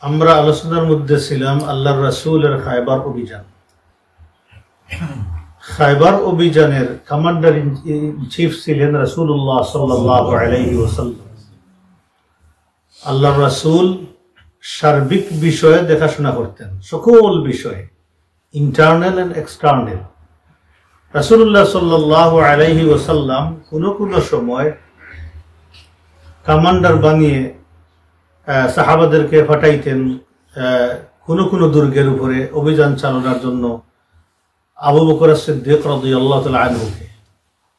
আমরা আলোচনার মধ্যে ছিলাম আল্লাহর রাসূলের খায়বার অভিযান। খায়বার অভিযানের কমান্ডার ইন চিফ ছিলেন রাসূলুল্লাহ সাল্লাল্লাহু আলাইহি ওয়াসাল্লাম। আল্লাহর রাসূল সার্বিক বিষয়ে দেখাশোনা করতেন, সকল বিষয়ে, ইন্টারনাল এন্ড এক্সটার্নাল। রাসূলুল্লাহ সাল্লাল্লাহু আলাইহি ওয়াসাল্লাম কোনো সময় কমান্ডার বানিয়ে সাহাবাদেরকে পাঠাইতেন কোনো দুর্গের উপরে অভিযান চালানোর জন্য। আবু বকর সিদ্দিক রাদিয়াল্লাহু তাআলা আনহুকে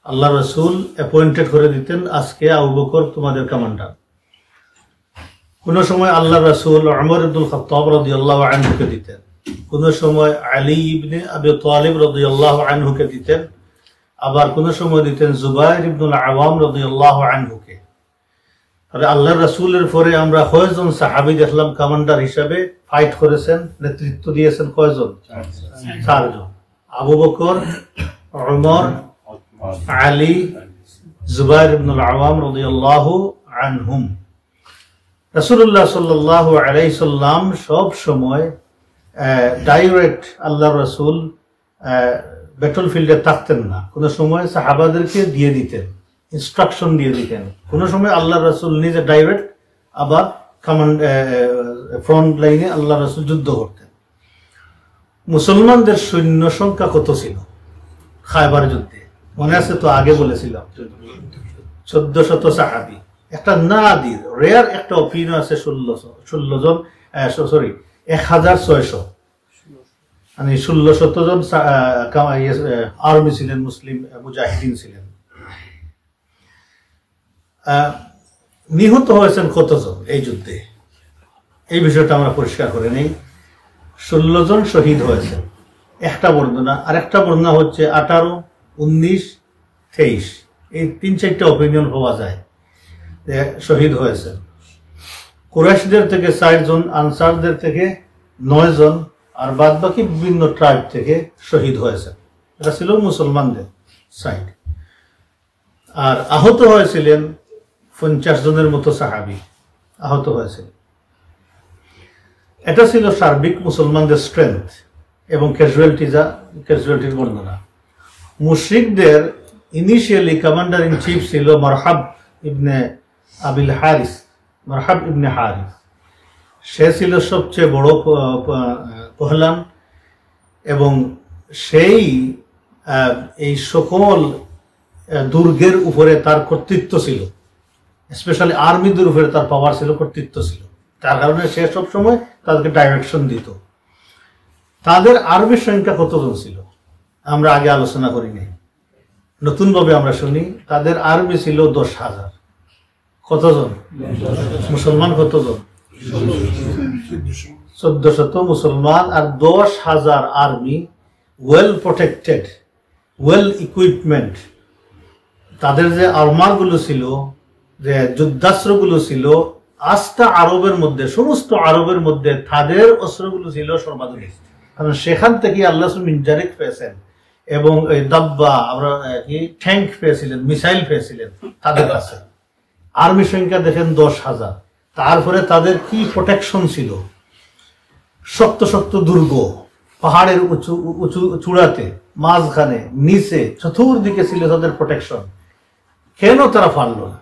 আল্লাহ রাসূল অ্যাপয়েন্টেড করে দিতেন, আজকে আবু বকর তোমাদের কমান্ডার। কোন সময় আল্লাহ রাসূল উমর ইবনুল খাত্তাব রাদিয়াল্লাহু আনহুকে দিতেন, কোন সময় আলী ইবনে আবি তালিব রাদিয়াল্লাহু আনহুকে দিতেন, আবার কোন সময় দিতেন জুবাইর ইবনুল আওয়াম রাদিয়াল্লাহু আনহুকে। তাহলে আল্লাহর রাসূলের পরে আমরা কয়জন সাহাবী দেখলাম কমান্ডার হিসাবে ফাইট করেছেন, নেতৃত্ব দিয়েছেন? কয়জন? চারজন। আবু বকর, উমর, আলী, জুবাইর ইবনুল আওয়াম রাদিয়াল্লাহু আনহুম। রাসূলুল্লাহ সাল্লাল্লাহু আলাইহি সাল্লাম সব সময় ডাইরেক্ট আল্লাহর রাসূল ব্যাটল ফিল্ডে থাকতেন না, কোন সময় সাহাবাদেরকে দিয়ে দিতেন, ইনস্ট্রাকশন দিয়ে দিতেন। কোন সময় আল্লাহর রাসূল নিজে ডাইরেক্ট, আবার ফ্রন্ট লাইনে আল্লাহর রাসূল যুদ্ধ করতেন। মুসলমানদের সৈন্য সংখ্যা কত ছিল খায়বার যুদ্ধে? মনে আছে তো, আগে বলেছিলাম 1400 সাহাবী। একটা নাদির রেয়ার একটা অপিনিয়ন আছে 16 জন, সরি 1600, মানে 1600 জন আর্মি ছিলেন, মুসলিম মুজাহিদিন ছিলেন। নিহত হয়েছেন কতজন এই যুদ্ধে? এই বিষয়টা আমরা পরিষ্কার করে নেই। 16 জন শহীদ হয়েছেন একটা বর্ণনা, আর একটা বর্ণনা হচ্ছে 18, 19, 23, এই 3-4টা অপিনিয়ন পাওয়া যায় যে শহীদ হয়েছেন। কুরাইশদের থেকে 4 জন, আনসারদের থেকে 9 জন, আর বাদ বাকি বিভিন্ন ট্রাইব থেকে শহীদ হয়েছেন। এটা ছিল মুসলমানদের সাইড। আর আহত হয়েছিলেন 50 জনের মতো সাহাবী আহত হয়েছিল। এটা ছিল সার্বিক মুসলমানদের স্ট্রেংথ এবং ক্যাজুয়ালিটির বর্ণনা। মুশরিকদের ইনিশিয়ালি কমান্ডার ইন চিফ ছিল মারহাব ইবনে হারিস। সে ছিল সবচেয়ে বড় পহলান, এবং সেই এই সকল দুর্গের উপরে তার কর্তৃত্ব ছিল, স্পেশালি আর্মিদের উপরে তার পাওয়ার ছিল, কর্তৃত্ব ছিল। তার কারণে সে সবসময় তাদেরকে ডাইরেকশন দিত। তাদের আর্মির সংখ্যা কতজন ছিল আমরা আগে আলোচনা করিনি, নতুন ভাবে আমরা শুনি। তাদের আর্মি ছিল 10,000। কতজন? মুসলমান কতজন? 1400 মুসলমান আর 10,000 army, well protected, well equipment. তাদের যে আর্মার গুলো ছিল, যে যুদ্ধাস্ত্র গুলো ছিল, আজটা আরবের মধ্যে, সমস্ত আরবের মধ্যে তাদের অস্ত্রগুলো ছিল সর্বাধুনিক। কারণ সেখান থেকে আল্লাহ মিনজারিক পেয়েছেন, এবং দাব্বা, আমরা কি ট্যাঙ্ক পেয়েছিলেন, মিসাইল পেয়েছিলেন তাদের কাছে। আর্মি সংখ্যা দেখেন 10,000। তারপরে তাদের কি প্রোটেকশন ছিল, শক্ত শক্ত দুর্গ, পাহাড়ের উঁচু উঁচু চূড়াতে, মাঝখানে, নিচে, চতুর্দিকে ছিল তাদের প্রোটেকশন। কেন তারা পারল না?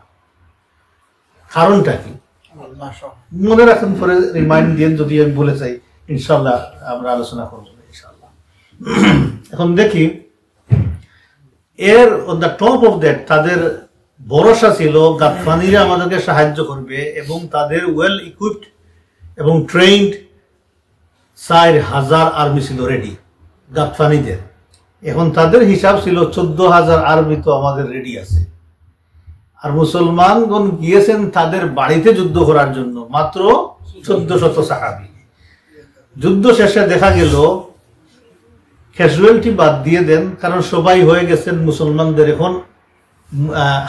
কারণটা কি মনে রাখেন, পরে রিমাইন্ড দিয়ে যদি আমি বলে চাই, ইনশাল্লাহ আমরা আলোচনা করবো ইনশাল্লাহ। এখন দেখি, এর on the top of that তাদের ভরসা ছিল গাতফানিরা আমাদেরকে সাহায্য করবে, এবং তাদের ওয়েল ইকুইপড এবং ট্রেইনড 4,000 আর্মি ছিল রেডি গাতফানিদের। এখন তাদের হিসাব ছিল 14,000 আর্মি তো আমাদের রেডি আছে, আর মুসলমানগণ গিয়েছেন তাদের বাড়িতে যুদ্ধ করার জন্য মাত্র 1400 সাহাবী। যুদ্ধ শেষে দেখা গেল, ক্যাজুয়ালিটি বাদ দিয়ে দেন, কারণ সবাই হয়ে গেছেন মুসলমানদের এখন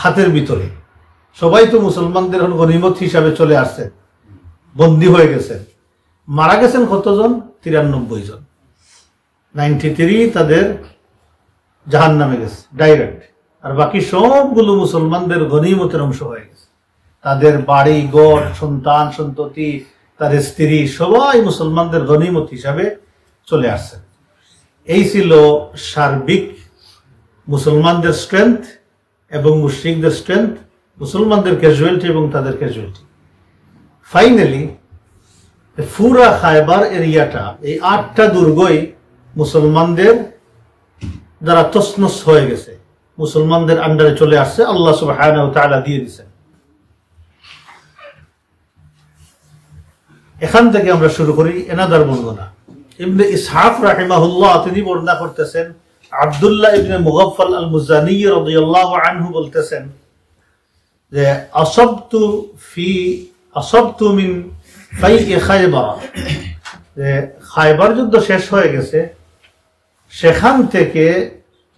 হাতের ভিতরে। সবাই তো মুসলমানদের এখন গনিমত হিসাবে চলে আসছেন, বন্দী হয়ে গেছেন। মারা গেছেন কতজন? 93 জন। 93 তাদের জাহান্নামে গেছে ডাইরেক্ট, আর বাকি সবগুলো মুসলমানদের গনিমতের অংশ হয়ে গেছে। তাদের বাড়ি ঘর, সন্তান সন্ততি, তার স্ত্রী সবাই মুসলমানদের গনিমত হিসাবে চলে আসছে। এই ছিল সার্বিক মুসলমানদের স্ট্রেংথ এবং মুশরিকদের স্ট্রেংথ, মুসলমানদের ক্যাজুয়ালিটি এবং তাদের ক্যাজুয়ালিটি। ফাইনালি পুরা খায়বার এরিয়াটা, এই 8টা দুর্গই মুসলমানদের দ্বারা তছনছ হয়ে গেছে, মুসলমানদের আন্ডারে চলে আসছে, আল্লাহ সুবহানাহু ওয়া তাআলা দিয়ে দিয়েছেন। এখান থেকে আমরা শুরু করি এনাদার বর্ণনা। ইবনে ইসহাক রাহিমাহুল্লাহ তিনি বর্ণনা করতেছেন, আব্দুল্লাহ ইবনে মুগাফফাল আল মুজানি রাদিয়াল্লাহু আনহু বলতেছেন যে আসবতু মিন ফাই খায়বার, যে খায়বার যুদ্ধ শেষ হয়ে গেছে, সেখান থেকে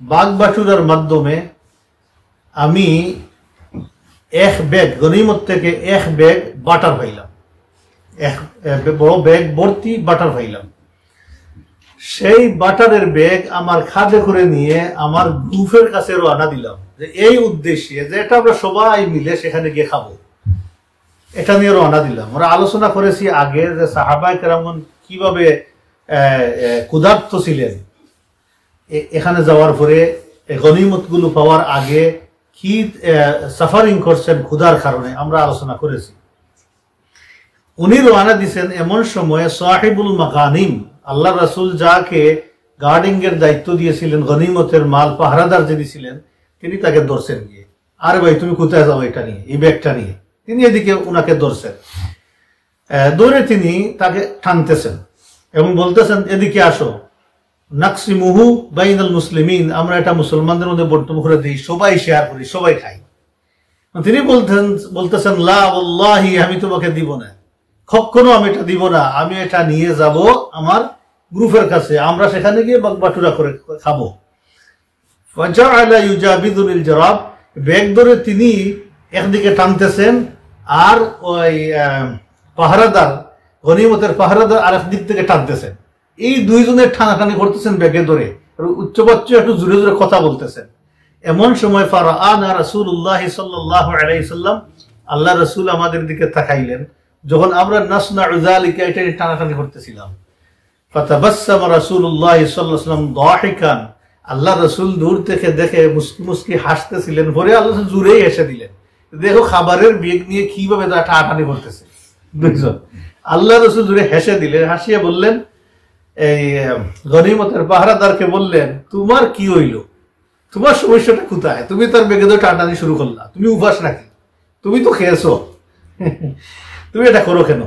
বাগবাটুরার মাধ্যমে আমি এক ব্যাগ গনিমত থেকে এক ব্যাগ বাটার পাইলাম, এক বড় ব্যাগ ভর্তি বাটার পাইলাম। সেই বাটারের ব্যাগ আমার খাদে করে নিয়ে আমার গ্রুপের কাছে রওনা দিলাম, যে এই উদ্দেশ্যে যে এটা আমরা সবাই মিলে সেখানে গিয়ে খাবো, এটা নিয়ে রওনা দিলাম। আমরা আলোচনা করেছি আগে যে সাহাবায়ে কেরামগণ কিভাবে ক্ষুধার্ত ছিলেন, এখানে যাওয়ার পরে গনিমত গুলো পাওয়ার আগে কি সাফারিং করছেন ক্ষুধার কারণে, আমরা আলোচনা করেছি। উনি রওনা দিয়েছেন এমন সময় সাহিবুল মাগানিম, আল্লাহ রাসূল যাকে গার্ডিং এর দায়িত্ব দিয়েছিলেন, গনিমতের মাল পাহারাদার যিনি ছিলেন, তিনি তাকে ধরছেন গিয়ে, আরে ভাই তুমি কোথায় যাও এটা নিয়ে, এই ব্যাগটা নিয়ে। তিনি এদিকে উনাকে ধরছেন, ধরে তিনি তাকে টানতেছেন এবং বলতেছেন এদিকে আসো, নাকসিমুহু বাইনাল মুসলিমিন, আমরা এটা মুসলমানদের মধ্যে বন্টন করে দিই, সবাই শেয়ার করি, সবাই খাই। তিনি বলতেছেন লা ওয়াল্লাহি, আমি তোমাকে দিব না, কখনো আমি এটা দিব না, আমি এটা নিয়ে যাব আমার গ্রুপের কাছে, আমরা সেখানে গিয়ে বাগবাটুরা করে খাবো। ফাজাআলা ইউজাবিদুল জারাব, ব্যাগ ধরে তিনি একদিকে টানতেছেন আর ওই পাহারাদার, গনিমতের পাহারাদার আরেক দিক থেকে টানতেছেন। এই দুইজনের টানাটানি করতেছেন ব্যাগে ধরে, উচ্চবাচ্য একটু জোরে জোরে কথা বলতেছেন। এমন সময় ফারাআনা রাসূলুল্লাহ সাল্লাল্লাহু আলাইহি সাল্লাম, আল্লাহ রাসূল আমাদের দিকে তাকাইলেন, যখন আমরা নাসনাউ যালিকা এটা টানাটানি করতেছিলাম। ফাতাবাসসামা রাসূলুল্লাহ সাল্লাল্লাহু আলাইহি ওয়াসাল্লাম দাহিকান, আল্লাহ রাসূল দূর থেকে দেখে মুস্কি মুস্কি হাসতেছিলেন, পরে আল্লাহ জোরেই এসে দিলেন, দেখো খাবারের ব্যাগ নিয়ে কিভাবে তারা টানাটানি করতেছে দুইজন। আল্লাহ রাসূল জোরে হেসে দিলেন, হাসিয়ে বললেন, এই গনিমতের পাহারাদারকে বললেন, তোমার কি হইল, তোমার সমস্যাটা কোথায়, তুমি তার বেগে তো টানাটানি শুরু করলা, তুমি উপাস নাকি, তুমি তো খেয়েছো, তুমি এটা করো কেন,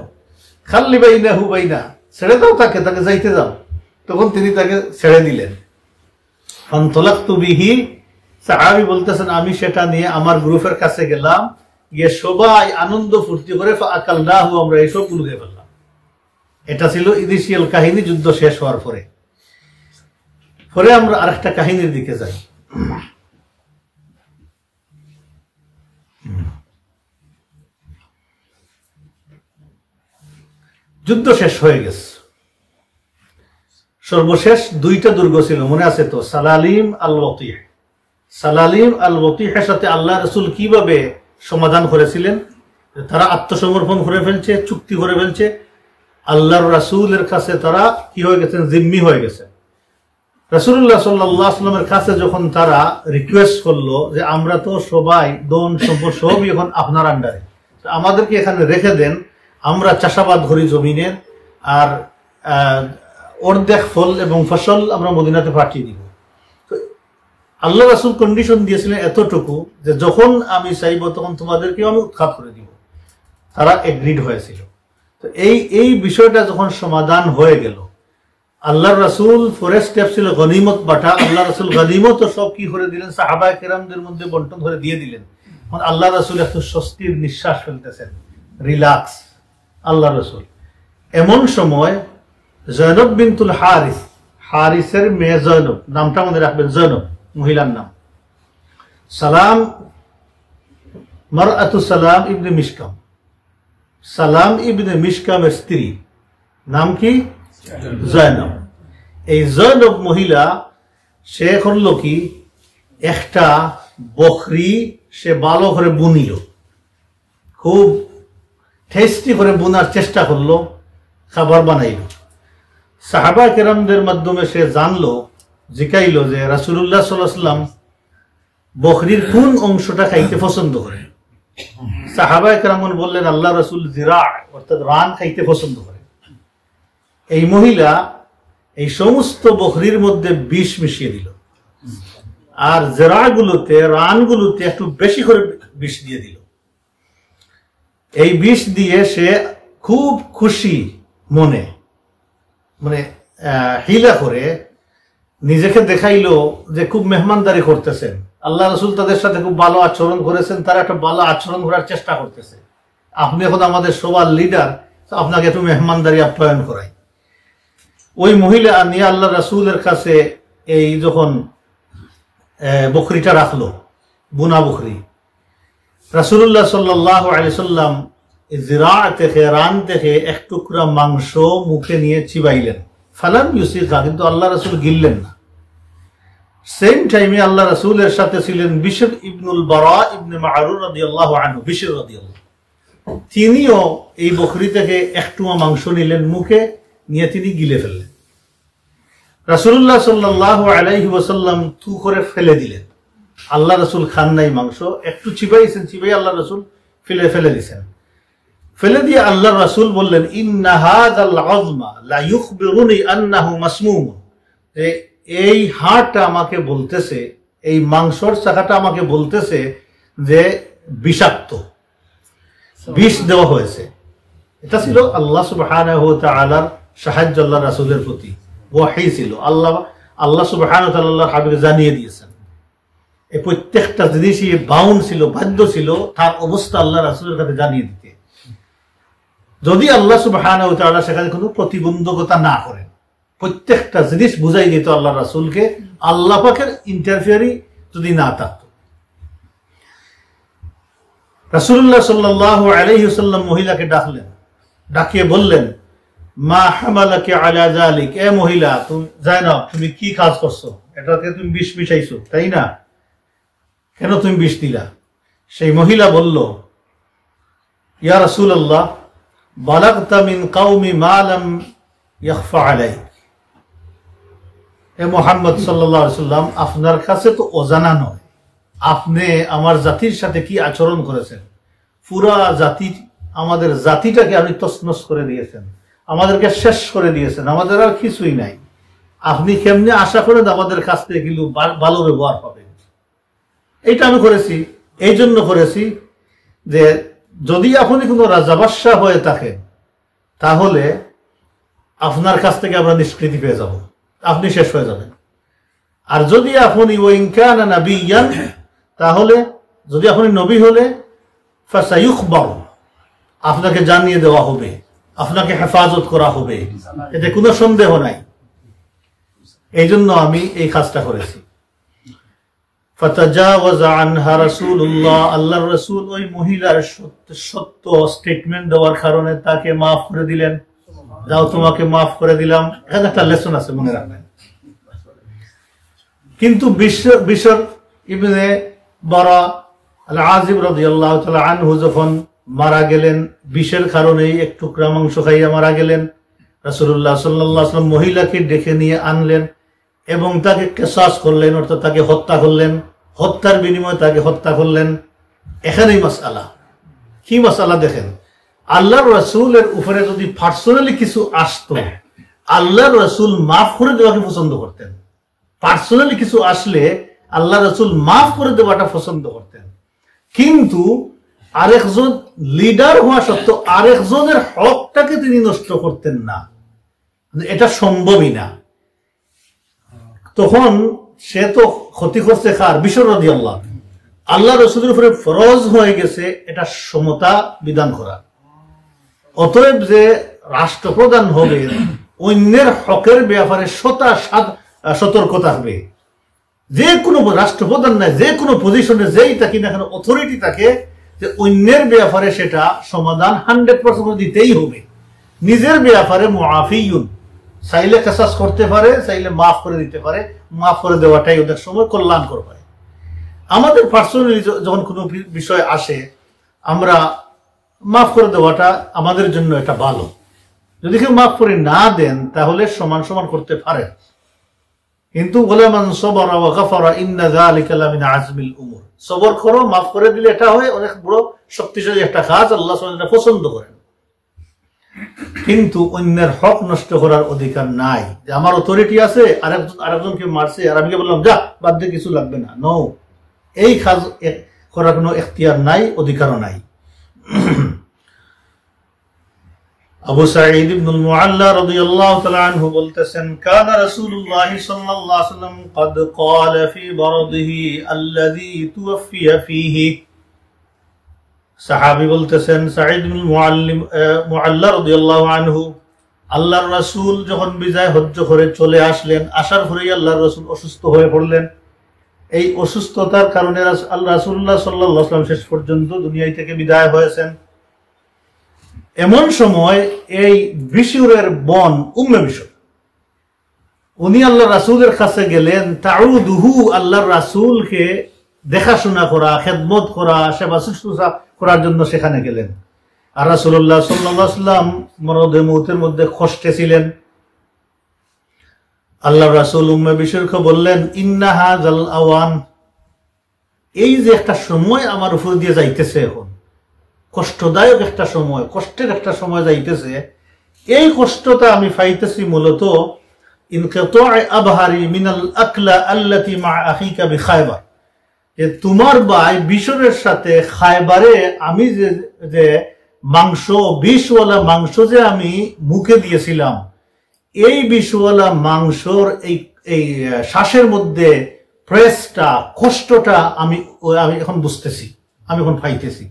খাল্লি বাইনা হু বাইনা, ছেড়ে দাও তাকে, তাকে যাইতে দাও। তখন তিনি তাকে ছেড়ে দিলেন। ফানতালাকতু বিহি, সাহাবী বলতেছেন আমি সেটা নিয়ে আমার গ্রুপের কাছে গেলাম, গিয়ে সবাই আনন্দ ফুর্তি করে ফাআকালনাহু, আমরা এই সবগুলো খেয়ে ফেললাম। এটা ছিল ইনিশিয়াল কাহিনী, যুদ্ধ শেষ হওয়ার পরে। পরে আমরা আরেকটা কাহিনীর দিকে যাই। যুদ্ধ শেষ হয়ে গেছে, সর্বশেষ 2টা দুর্গ ছিল, মনে আছে তো, সালালিম আল ওয়াতিহ। সালালিম আল ওয়াতিহের সাথে আল্লাহ রাসূল কিভাবে সমাধান করেছিলেন, তারা আত্মসমর্পণ করে ফেলছে, চুক্তি করে ফেলছে, আল্লাহর রাসূলের কাছে তারা কি হয়ে গেছেন, জিম্মি হয়ে গেছে। রাসূলুল্লাহ সাল্লাল্লাহু আলাইহি ওয়াসাল্লামের কাছে যখন তারা রিকোয়েস্ট করলো যে আমরা তো সবাই দন সম্পদ সবই এখন আপনার আন্ডারে, আমাদেরকে এখানে রেখে দেন, আমরা চাষাবাদ করি জমিনের, আর অর্ধেক ফল এবং ফসল আমরা মদিনাতে পাঠিয়ে দিব। তো আল্লাহ রাসূল কন্ডিশন দিয়েছিলেন এতটুকু যে যখন আমি চাইব তখন তোমাদেরকেও আমি উৎখাত করে দিব। তারা এগ্রিড হয়েছিল। তো এই বিষয়টা যখন সমাধান হয়ে গেল, আল্লাহর রাসূল পরের স্টেপ ছিল গনিমত বাটা। আল্লাহ রাসূল গনিমত সব কি করে দিলেন, সাহাবায়ে কেরামদের মধ্যে বন্টন করে দিয়ে দিলেন। আল্লাহ রাসূল একটু স্বস্তির নিঃশ্বাস ফেলতেছেন, রিল্যাক্স আল্লাহ রাসূল। এমন সময় জয়নব বিনতুল হারিস, হারিসের মেয়ে জয়নব, নামটা মনে রাখবেন, জয়নব মহিলার নাম, সালাম মারআতু সালাম ইবনে মিশকাম, সালাম ইবনে মিশকামের স্ত্রী, নাম কি, জয়নব। এই জয়নব মহিলা সে করলো কি, একটা বকরি সে ভালো করে বুনিল, খুব টেস্টি করে বোনার চেষ্টা করলো, খাবার বানাইল। সাহাবা কেরামদের মাধ্যমে সে জানলো, জিকাইলো যে রাসূলুল্লাহ সাল্লাল্লাহু আলাইহি ওয়াসাল্লাম বকরির কোন অংশটা খাইতে পছন্দ করে। সাহাবা কেরাম বললেন আল্লাহ রাসূল জিরা অর্থাৎ রান খাইতে পছন্দ করে। এই মহিলা এই সমস্ত বকরির মধ্যে বিষ মিশিয়ে দিল, আর জেরাগুলোতে রানগুলোতে একটু বেশি করে বিষ দিয়ে দিল। এই বিষ দিয়ে সে খুব খুশি মনে, মানে হিলা করে নিজেকে দেখাইলো যে খুব মেহমানদারি করতেছেন, আল্লাহ রসুল তাদের সাথে খুব ভালো আচরণ করেছেন, তারা একটা ভালো আচরণ করার চেষ্টা করতেছে। আপনি এখন আমাদের সবার লিডার, আপনাকে একটু মেহমানদারি আপ্যায়ন করাই। ওই মহিলা নিয়ে আল্লাহ রাসূলের কাছে এই যখন বকরিটা রাখলো, বুনা বকরি, রাসূলুল্লাহ সাল্লাল্লাহু আলাইহি সাল্লাম জিরা থেকে রান থেকে এক টুকরা মাংস মুখে নিয়ে চিবাইলেন। ফালাম ইউসিগা, কিন্তু আল্লাহ রাসূল গিললেন না। সেম টাইমে আল্লাহ রাসূলের সাথে ছিলেন বিশর ইবনুল বারা ইবনে মা'রুর রাদিয়াল্লাহু আনহু, বিশর রাদিয়াল্লাহু। তিনিও এই বকরি থেকে একটু মাংস নিলেন, মুখে নিয়ে তিনি গিলে ফেললেন। রাসূলুল্লাহ সাল্লাল্লাহু আলাইহি ওয়াসাল্লাম থু করে ফেলে দিলেন। আল্লাহ রাসূল খান নাই মাংস, একটু চিবাইছেন, চিবাই আল্লাহ রাসূল ফেলে দিয়েছেন। ফেলে দিয়ে আল্লাহ রাসূল বললেন ইন্না হাযাল আযমা লা ইখবিরুনি আন্নাহু মাসমুম, এই হাড়টা আমাকে বলতেছে, এই মাংসর চাকাটা আমাকে বলতেছে যে বিষাক্ত, বিষ দেওয়া হয়েছে। এটা ছিল আল্লাহ সুবহানাহু ওয়া তাআলার সাহায্য, আল্লাহ রাসূলের প্রতি ওয়াহী ছিল। আল্লাহ সুবহানাহু ওয়া তাআলা আল্লাহর হাবিবকে জানিয়ে দিয়েছেন। এই প্রত্যেকটা জিনিসই বাউন্ড ছিল, বাধ্য ছিল তার অবস্থা আল্লাহ রাসূলের কাছে জানিয়ে দিতে। যদি আল্লাহ সুবহানাহু ওয়া তাআলা সেখানে কোনো প্রতিবন্ধকতা না করেন, প্রত্যেকটা জিনিস বুঝাই দিত আল্লাহ রাসূলকে, আল্লাহ পাকের ইন্টারফিয়ারি যদি না থাকতো। রাসূলুল্লাহ সাল্লাল্লাহু আলাইহি ওয়াসাল্লাম মহিলাকে ডাকলেন, ডাকিয়ে বললেন মা হামালাকি আলা যালিক, এ মহিলা তুমি জানাও তুমি কি কাজ করছো, এটাকে তুমি বিষ মিশাইছো তাই না, কেন তুমি বিষ দিলা? সেই মহিলা বলল ইয়া রাসূলুল্লাহ বালাগতা মিন কওমি মা লাম ইয়াখফা আলাইক, এ মুহাম্মদ সাল্লাল্লাহু আলাইহি ওয়াসাল্লাম আপনার কাছে তো অজানা নয়, আপনি আমার জাতির সাথে কি আচরণ করেছেন। পুরা জাতি, আমাদের জাতিটাকে আপনি তছনছ করে দিয়েছেন, আমাদেরকে শেষ করে দিয়েছেন, আমাদের আর কিছুই নাই। আপনি কেমনে আশা করেন আমাদের কাছ থেকে কিন্তু ভালো ব্যবহার পাবেন? এইটা আমি করেছি, এই জন্য করেছি যে যদি আপনি কোনো রাজা বাদশাহ হয়ে থাকেন তাহলে আপনার কাছ থেকে আমরা নিষ্কৃতি পেয়ে যাব, আপনি শেষ হয়ে যাবেন। আর যদি আপনি ওয়াইন কানা নাবিয়ান, তাহলে যদি আপনি নবী হলে ফাসায়ুখবার, আপনাকে জানিয়ে দেওয়া হবে, আপনাকে হেফাজত করা হবে, এতে কোনো সন্দেহ নাই। এই জন্য আমি এই কাজটা করেছি। ফাতাজাওয়াজা আনহা রাসূলুল্লাহ, আল্লাহর রাসূল ওই মহিলার সত্য স্টেটমেন্ট দেওয়ার কারণে তাকে মাফ করে দিলেন। যাও তোমাকে মাফ করে দিলাম, এখানে একটা লেসন আছে মনে রাখবেন। কিন্তু বিশর ইবনে বারা আল আজিব রাদিয়াল্লাহু তাআলা আনহু যখন মারা গেলেন, বিষের কারণেই এক টুকরা মাংস খাইয়া মারা গেলেন, রাসূলুল্লাহ সাল্লাল্লাহু আলাইহি ওয়াসাল্লাম মহিলাকে ডেকে নিয়ে আনলেন এবং তাকে কিসাস করলেন, অর্থাৎ তাকে হত্যা করলেন, হত্যার বিনিময়ে তাকে হত্যা করলেন। এখানেই মাসআলা, কি মাসআলা দেখেন, আল্লাহর রাসূলের উপরে যদি পার্সোনালি কিছু আসতো, আল্লাহর রাসূল মাফ করে দেওয়াকে পছন্দ করতেন। পার্সোনালি কিছু আসলে আল্লাহ রাসূল মাফ করে দেওয়াটা পছন্দ করতেন। কিন্তু আরেকজন লিডার হওয়া সত্ত্বেও আরেকজনের হকটাকে তিনি নষ্ট করতেন না, এটা সম্ভবই না। তখন সে তো ক্ষতি করছে কার? বিশর রাদিয়াল্লাহু। আল্লাহ রাসূলের উপরে ফরজ হয়ে গেছে এটা সমতা বিধান করা। অতএব যে রাষ্ট্রপ্রধান হবে অন্যের হকের ব্যাপারে সতর্ক থাকবে। যে কোনো রাষ্ট্রপ্রধান নাই, যে কোনো পজিশনে যেই থাকি না কেন, অথরিটি থাকে, যে অন্যের ব্যাপারে সেটা সমাধান 100% দিতেই হবে। নিজের ব্যাপারে মুআফিয়ুন, চাইলে কিসাস করতে পারে, চাইলে মাফ করে দিতে পারে, মাফ করে দেওয়াটাই অনেক সময় কল্যাণকর হয়। আমাদের পার্সোনালি যখন কোনো বিষয় আসে, আমরা মাফ করে দেওয়াটা আমাদের জন্য এটা ভালো। যদি কেউ মাফ করে না দেন তাহলে সমান সমান করতে পারেন, কিন্তু বলে মান সাবারা ওয়া গাফারা ইন্না যালিকা লামিন আজমিল উমুর, সবর করো, মাফ করে দিলে এটা হয় অনেক বড় শক্তিশালী একটা কাজ, আল্লাহ সুবহানাহু ওয়া তাআলা পছন্দ করেন। কিন্তু অন্যের হক নষ্ট করার অধিকার নাই, যে আমার অথরিটি আছে, আরেকজনকে মারছে আর আমি বললাম যা বাদ দিয়ে কিছু লাগবে না, নো, এই কাজ করার কোনো এখতিয়ার নাই, অধিকারও নাই। আবু সাঈদ ইবনুল মুআল্লা রাদিয়াল্লাহু তাআলা আনহু বলতেছেন, কানা রাসূলুল্লাহ সাল্লাল্লাহু আলাইহি ওয়াসাল্লাম قد قال في برده الذي توفي فيه। সাহাবী বলতেছেন সাঈদ ইবনুল মুআল্লা রাদিয়াল্লাহু আনহু, আল্লাহর রাসূল যখন বিজয় হজ্জ করে চলে আসলেন, আসার পরেই আল্লাহর রাসূল অসুস্থ হয়ে পড়লেন। এই অসুস্থতার কারণে রাসূলুল্লাহ সাল্লাল্লাহু আলাইহি ওয়াসাল্লাম শেষ পর্যন্ত দুনিয়া থেকে বিদায় হয়েছেন। এমন সময় এই বিশুরের বোন উম্মে বিশুর, উনি আল্লাহ রাসূলের কাছে গেলেন, তাউদুহু, আল্লাহর রাসূলকে দেখাশোনা করা, খেদমত করা, সেবা শুশ্রূষা করার জন্য সেখানে গেলেন। আর রাসূলুল্লাহ সাল্লাল্লাহু আলাইহি ওয়াসাল্লাম মরদে মউতের মধ্যে কষ্টে ছিলেন। আল্লাহর রাসূল উম্মে বিশুরকে বললেন, ইন্না হাযাল আওয়ান, এই যে একটা সময় আমার উপর দিয়ে যাইতেছে, এখন কষ্টদায়ক একটা সময়, কষ্টের একটা সময় যাইতেছে, এই কষ্টটা আমি পাইতেছি মূলত ইনকিতা'i আবহারি মিনাল আকলা আল্লাতী মা আখিকা বিখায়বার, যে তোমার ভাই বিশরের সাথে খায়বারে আমি যে মাংস, বিষওয়ালা মাংস যে আমি মুখে দিয়েছিলাম, এই বিষওয়ালা মাংসর এই শ্বাসের মধ্যে প্রেসটা, কষ্টটা আমি এখন বুঝতেছি, আমি এখন পাইতেছি।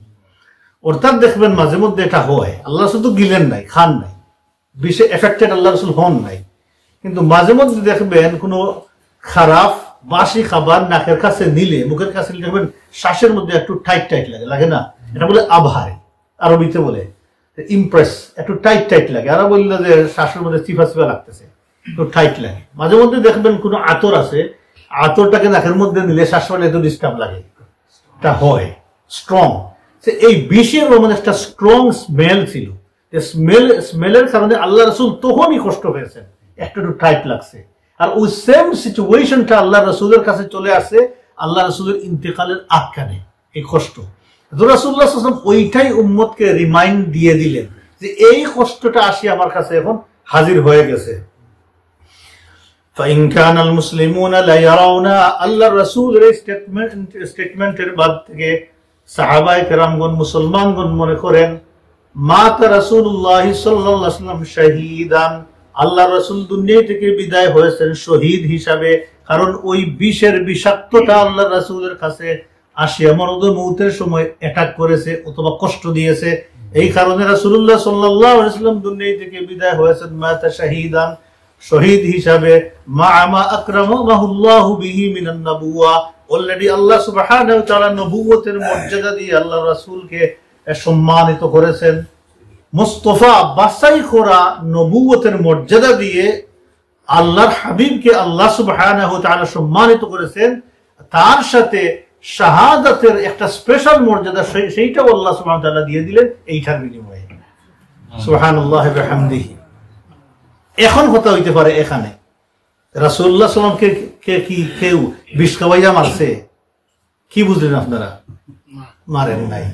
অর্থাৎ দেখবেন মাঝে মধ্যে এটা হয়, আল্লাহ শুধু গিলেন নাই, খান নাই, বিষে এফেক্টেড আল্লাহ রসুল হন নাই, কিন্তু মাঝে মধ্যে দেখবেন কোনো খারাপ বাসি খাবার নাকের কাছে নিলে, মুখের কাছে নিলে দেখবেন শ্বাসের মধ্যে একটু টাইট টাইট লাগে, লাগে না? এটা বলে আবহারি, আরবিতে বলে ইমপ্রেস, একটু টাইট টাইট লাগে। আরো বললো যে শ্বাসের মধ্যে চিফা চিফা লাগতেছে, একটু টাইট লাগে। মাঝে মধ্যে দেখবেন কোনো আতর আছে, আতরটাকে নাকের মধ্যে নিলে শ্বাস মানে একটু ডিস্টার্ব লাগে, এটা হয় স্ট্রং। এই বিষের মানে একটা স্ট্রং স্মেল ছিল, স্মেলের কারণে আল্লাহ রসুল তখনই কষ্ট পেয়েছেন, একটু টাইট লাগছে। আর ওই সেম সিচুয়েশনটা আল্লাহ রসুলের কাছে চলে আসে আল্লাহ রসুলের ইন্তেকালের আখ্যানে, এই কষ্ট। রাসূলুল্লাহ সাল্লাল্লাহু আলাইহি ওয়াসাল্লাম ওইটাই উম্মতকে রিমাইন্ড দিয়ে দিলেন যে এই কষ্টটা আসি আমার কাছে এখন হাজির হয়ে গেছে। فإن كان المسلمون لا يرون, আল্লাহর রাসূলের স্টেটমেন্টের বাদ থেকে সাহাবায়ে কেরামগণ, মুসলমানগণ মনে করেন মাতা রাসূলুল্লাহ সাল্লাল্লাহু আলাইহি ওয়াসাল্লাম শাহীদান, আল্লাহর রাসূল দুনিয়া থেকে বিদায় হয়েছেন শহীদ হিসাবে, কারণ ওই বিষের বিষাক্ততা আল্লাহর রাসূলের কাছে আসিয়া মরদে মউতের সময় অ্যাটাক করেছে অথবা কষ্ট দিয়েছে। এই কারণে রাসূলুল্লাহ সাল্লাল্লাহু আলাইহি ওয়াসাল্লাম দুনিয়া থেকে বিদায় হয়েছেন মাতা শাহীদান, শহীদ হিসাবে। মা আকরামাহুল্লাহু বিহি মিনান নবুওয়া, অলরেডি আল্লাহ সুবহানাহু ওয়া তাআলা নবুয়তের মর্যাদা দিয়ে আল্লাহর রাসূলকে সম্মানিত করেছেন। মুস্তাফা বাছাই করা নবুয়তের মর্যাদা দিয়ে আল্লাহর হাবিবকে আল্লাহ সুবহানাহু ওয়া তাআলা সম্মানিত করেছেন, তার সাথে শাহাদাতের একটা স্পেশাল মর্যাদা সেইটাও আল্লাহ সুবহানাহু ওয়া তাআলা দিয়ে দিলেন এইটার বিনিময়ে। সুবহানাল্লাহ ওয়া বিহামদিহি। এখন কথা হইতে পারে এখানে রাসূলুল্লাহ সাল্লাল্লাহু আলাইহি ওয়াসাল্লামকে কি কেউ বিষ খাওয়াইয়া মারছে? কি বুঝলেন আপনারা? মারেন নাই।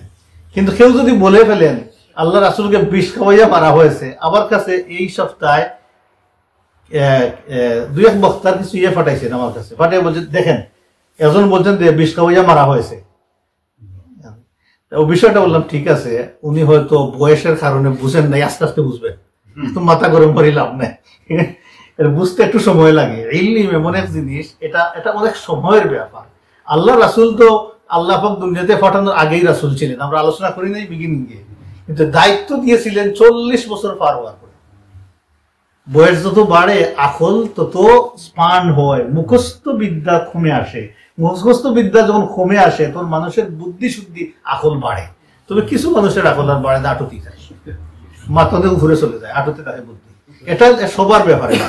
কিন্তু কেউ যদি বলে ফেলেন আল্লাহ রাসূলকে বিষ খাওয়াইয়া মারা হয়েছে, আমার কাছে এই সপ্তাহে দুই এক বক্তার কিছু ফাটাইছেন আমার কাছে, ফাটাই বলছে দেখেন একজন বলছেন যে বিষ খাওয়াইয়া মারা হয়েছে। ও বিষয়টা বললাম ঠিক আছে, উনি হয়তো বয়সের কারণে বুঝেন নাই, আস্তে আস্তে বুঝবেন, তো মাথা গরম করে লাভ নাই, বুঝতে একটু সময় লাগে। ইলম এমন এক জিনিস, এটা অনেক সময়ের ব্যাপার। আল্লাহ রাসূল তো আল্লাহ পাক দুনিয়াতে পাঠানোর আগেই রাসূল ছিলেন, আমরা আলোচনা করি নাই বিগিনিংয়ে, কিন্তু দায়িত্ব দিয়েছিলেন 40 বছর পার হওয়ার পরে। বয়স যত বাড়ে আকল তত স্পান হয়, মুখস্থ বিদ্যা কমে আসে। মুখস্থ বিদ্যা যখন কমে আসে তখন মানুষের বুদ্ধি শুদ্ধি আকল বাড়ে। তবে কিছু মানুষের আকল আর বাড়ে না, আটতি যায়, মাথাতে ঘুরে চলে যায়, আটতে থাকে বুদ্ধি। এটা সবার ব্যাপারে না,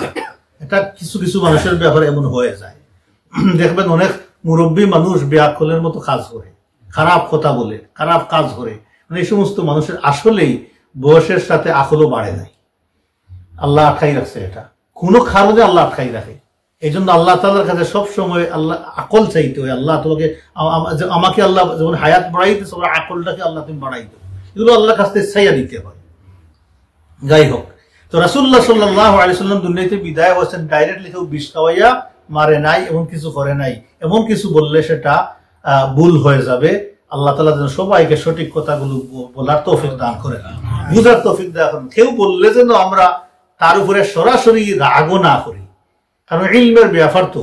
এটা কিছু কিছু মানুষের ব্যাপারে এমন হয়ে যায়। দেখবেন অনেক মুরব্বী মানুষ বেআকলের মতো কাজ করে, খারাপ কথা বলে, খারাপ কাজ করে, মানে এই সমস্ত মানুষের আসলেই বয়সের সাথে আকলও বাড়ে নাই, আল্লাহ আটকাই রাখছে। এটা কোনো কারণে আল্লাহ আটকাই রাখে। এই জন্য আল্লাহ তাআলার কাছে সবসময় আল্লাহ আকল চাইতে হয়। আল্লাহ তোমাকে আমাকে আল্লাহ যেমন হায়াত বাড়াইতে, সবার আকলটাকে আল্লাহ তুমি বাড়াইতে, এগুলো আল্লাহর কাছে চাইয়া দিতে হয়। যাই হোক, তো রাসূলুল্লাহ সাল্লাল্লাহু আলাইহি ওয়াসাল্লাম দুনিয়াতে বিদায় হয়েছেন, ডাইরেক্টলি কেউ বিষ খাওয়াইয়া মারে নাই, এমন কিছু করে নাই। এমন কিছু বললে সেটা ভুল হয়ে যাবে। আল্লাহ তাআলা যেন সবাইকে সঠিক কথাগুলো বলার তৌফিক দান করেন, বুঝার তৌফিক দান করেন। কেউ বললে যেন আমরা তার উপরে সরাসরি রাগও না করি, কারণ ইলমের ব্যাপার তো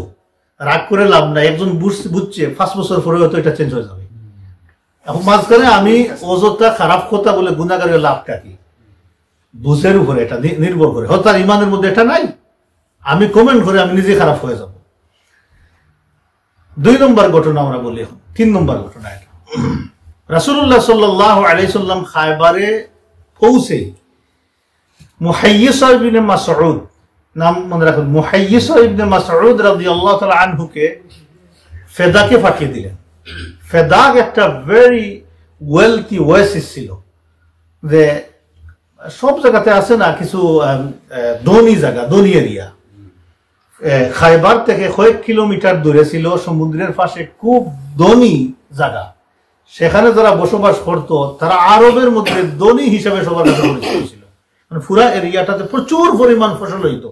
রাগ করে লাভ নাই। একজন বুঝছে 5 বছর পরে হয়তো এটা চেঞ্জ হয়ে যাবে। এখন মাঝখানে আমি অযথা খারাপ কথা বলে গুনাহগারের লাভটা কি? বুঝের উপরে এটা নির্ভর করে। হয়তো তার ইমানের মধ্যে এটা নাই, আমি কমেন্ট করে আমি নিজে খারাপ হয়ে যাব। 2 নম্বর ঘটনা আমরা বলি। এখন 3 নম্বর ঘটনা। এটা রাসূলুল্লাহ সাল্লাল্লাহু আলাইহি সাল্লাম খায়বারে পৌঁছে মুহাইয়িসা ইবনে মাসউদ, নাম মনে রাখুন, মুহাইয়িসা ইবনে মাসউদ রাদিয়াল্লাহু তাআলা আনহুকে ফেদাকে পাঠিয়ে দিলেন। ফেদাক একটা ভেরি ওয়েলথি ওয়েসিস ছিল, যে সব জায়গাতে আছে না কিছু ধনী জায়গা, ধনী এরিয়া। খায়বার থেকে কয়েক কিলোমিটার দূরে ছিল, সমুদ্রের পাশে খুব ধনী জায়গা। সেখানে যারা বসবাস করতো তারা আরবের মধ্যে ধনী হিসেবে সবার কাছে পরিচিত ছিল। মানে পুরা এরিয়াটাতে প্রচুর পরিমাণ ফসল হইতো।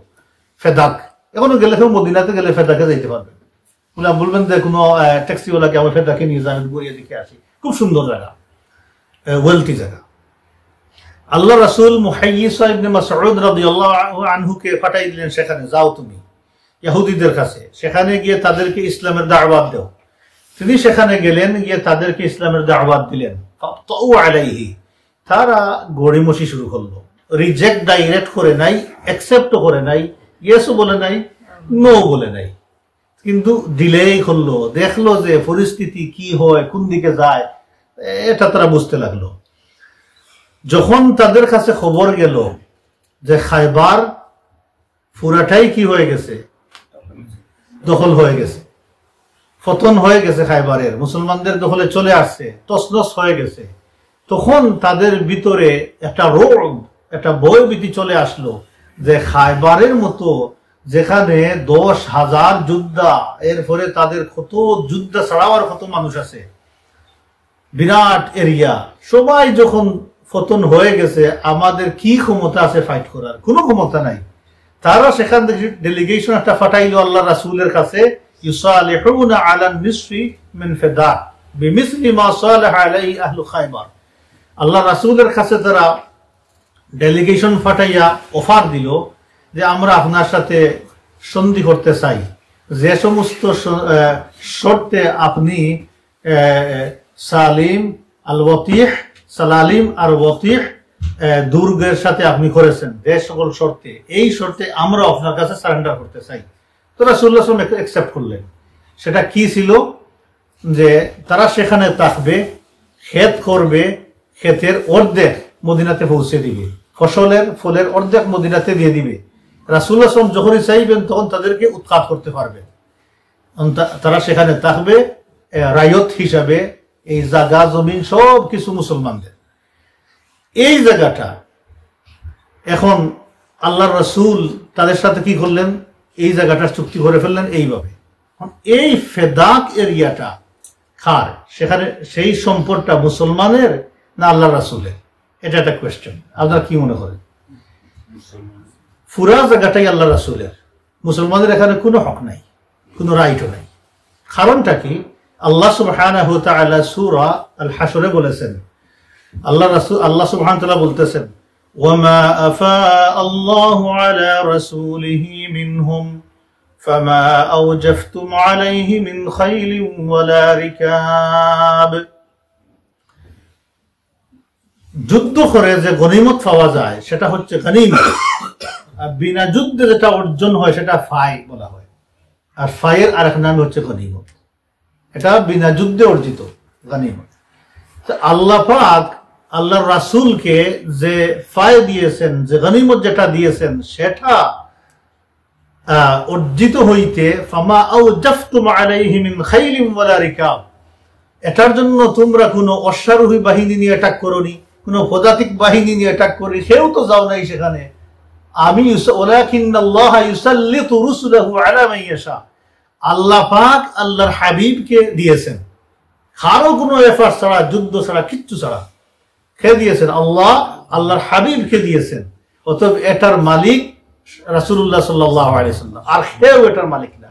ফেদাক এখনো গেলে, কেউ মদিনাতে গেলে ফেদাকে যাইতে পারবেন, বলবেন যে কোনো ট্যাক্সিওয়ালাকে আমার ফেদাকে নিয়ে যান, গড়িয়ে দিকে আসি। খুব সুন্দর জায়গা, ওয়েলথি জায়গা। আল্লাহ রাসূল মুহাইয়িসা ইবনে মাসউদ রাদিয়াল্লাহু আনহুকে পাঠাই দিলেন সেখানে, যাও তুমি ইহুদিদের কাছে, সেখানে গিয়ে তাদেরকে ইসলামের দাওয়াত দাও। তিনি সেখানে গেলেন, গিয়ে তাদেরকে ইসলামের দাওয়াত দিলেন। ফাতাউ আলাইহি, তারা গড়িমসি শুরু করলো। রিজেক্ট ডাইরেক্ট করে নাই, অ্যাকসেপ্ট করে নাই, ইয়েসও বলে নাই, নো বলে নাই, কিন্তু ডিলেই করলো। দেখলো যে পরিস্থিতি কি হয়, কোন দিকে যায়, এটা তারা বুঝতে লাগলো। যখন তাদের কাছে খবর গেল যে খায়বার পুরাটাই কি হয়ে গেছে, দখল হয়ে গেছে, পতন হয়ে গেছে, খায়বারের মুসলমানদের দখলে চলে আসছে, তছনছ হয়ে গেছে, তখন তাদের ভিতরে একটা রোগ, একটা ভয়ভীতি চলে আসলো যে খায়বারের মতো যেখানে 10,000 যোদ্ধা, এরপরে তাদের কত যোদ্ধা ছাড়াও আর কত মানুষ আছে, বিরাট এরিয়া, সবাই যখন পতন হয়ে গেছে, আমাদের কি ক্ষমতা আছে ফাইট করার? কোনো ক্ষমতা নাই। তারা সেখান থেকে ডেলিগেশন একটা পাঠাইলো আল্লাহ রাসূলের কাছে, ইউসালিহুনা আলা নিসফি মিন ফিদা বিমিসলি মা সালাহ আলাইহি আহলু খায়বার। আল্লাহ রাসূলের কাছে তারা ডেলিগেশন পাঠাইয়া অফার দিল যে আমরা আপনার সাথে সন্ধি করতে চাই, যে সমস্ত শর্তে আপনি সালিম আল ওয়াতিহ, সালালিম আর ওয়াতিহ দুর্গের সাথে আপনি করেছেন, যে সকল শর্তে, এই শর্তে আমরা আপনার কাছে সারেন্ডার করতে চাই। তো রাসূলুল্লাহ সাল্লাল্লাহু আলাইহি ওয়াসাল্লাম অ্যাকসেপ্ট করলেন। সেটা কি ছিল? যে তারা সেখানে থাকবে, ক্ষেত করবে, ক্ষেতের অর্ধেক মদিনাতে পৌঁছে দিবে, ফলের অর্ধেক মদিনাতে দিয়ে দিবে। রাসূলুল্লাহ সাল্লাল্লাহু আলাইহি ওয়াসাল্লাম যখনই চাইবেন তখন তাদেরকে উৎখাত করতে পারবেন। তারা সেখানে থাকবে রায়ত হিসাবে, এই জায়গা জমিন সব কিছু মুসলমানদের। এই জায়গাটা এখন আল্লাহ রাসূল তাদের সাথে কি করলেন? এই জায়গাটার চুক্তি করে ফেললেন এইভাবে। এই ফেদাক এরিয়াটা কার? সেখানে সেই সম্পদটা মুসলমানের না আল্লাহ রাসূলের? এটা একটা কোয়েশ্চেন। আপনারা কি মনে করেন? পুরা জায়গাটাই আল্লাহ রাসূলের, মুসলমানদের এখানে কোনো হক নাই, কোনো রাইটও নাই। কারণটা কি? আল্লাহ সুবহানাহু ওয়া তাআলা সূরা আল হাশরে বলেছেন, আল্লাহ সুবহানাহু ওয়া তাআলা বলতেছেন, ওয়ামা আফা আল্লাহু আলা রাসূলিহি মিনহুম ফামা আওজাফতুম আলাইহি মিন খাইলিন ওয়ালা রিকাব। যুদ্ধ করে যে গনিমত পাওয়া যায় সেটা হচ্ছে গনিমত, আর বিনা যুদ্ধে যেটা অর্জন হয় সেটা ফাই বলা হয়। আর ফাইয়ের আরেক নাম হচ্ছে গনিমত। এটা বিনা যুদ্ধে অর্জিত গনিমত। আল্লাহ পাক আল্লাহর রাসূলকে যে ফাই দিয়েছেন, যে গনিমত যেটা দিয়েছেন, সেটা অর্জিত হইতে ফামা আওজাফতুম আলাইহি মিন খাইলিন ওয়ালা রিকাব, এটার জন্য তোমরা কোনো অশ্বারোহী বাহিনী নিয়ে অ্যাটাক করোনি, কোনো পদাতিক বাহিনী নিয়ে অ্যাটাক করি, সেও তো যাও নাই সেখানে। আমি ওয়ালাকিন্নাল্লাহ ইউসাল্লিতু রুসুলাহু আলা মান ইয়াশা, আল্লাহ পাক আল্লাহর হাবিবকে দিয়েছেন, কারো কোনো এফার্ট ছাড়া, যুদ্ধ ছাড়া, কিচ্ছু ছাড়া কে দিয়েছেন? আল্লাহ আল্লাহর হাবিবকে দিয়েছেন। অতএব এটার মালিক রাসূলুল্লাহ সাল্লাল্লাহু আলাইহি ওয়াসাল্লাম, আর কেউ এটার মালিক না।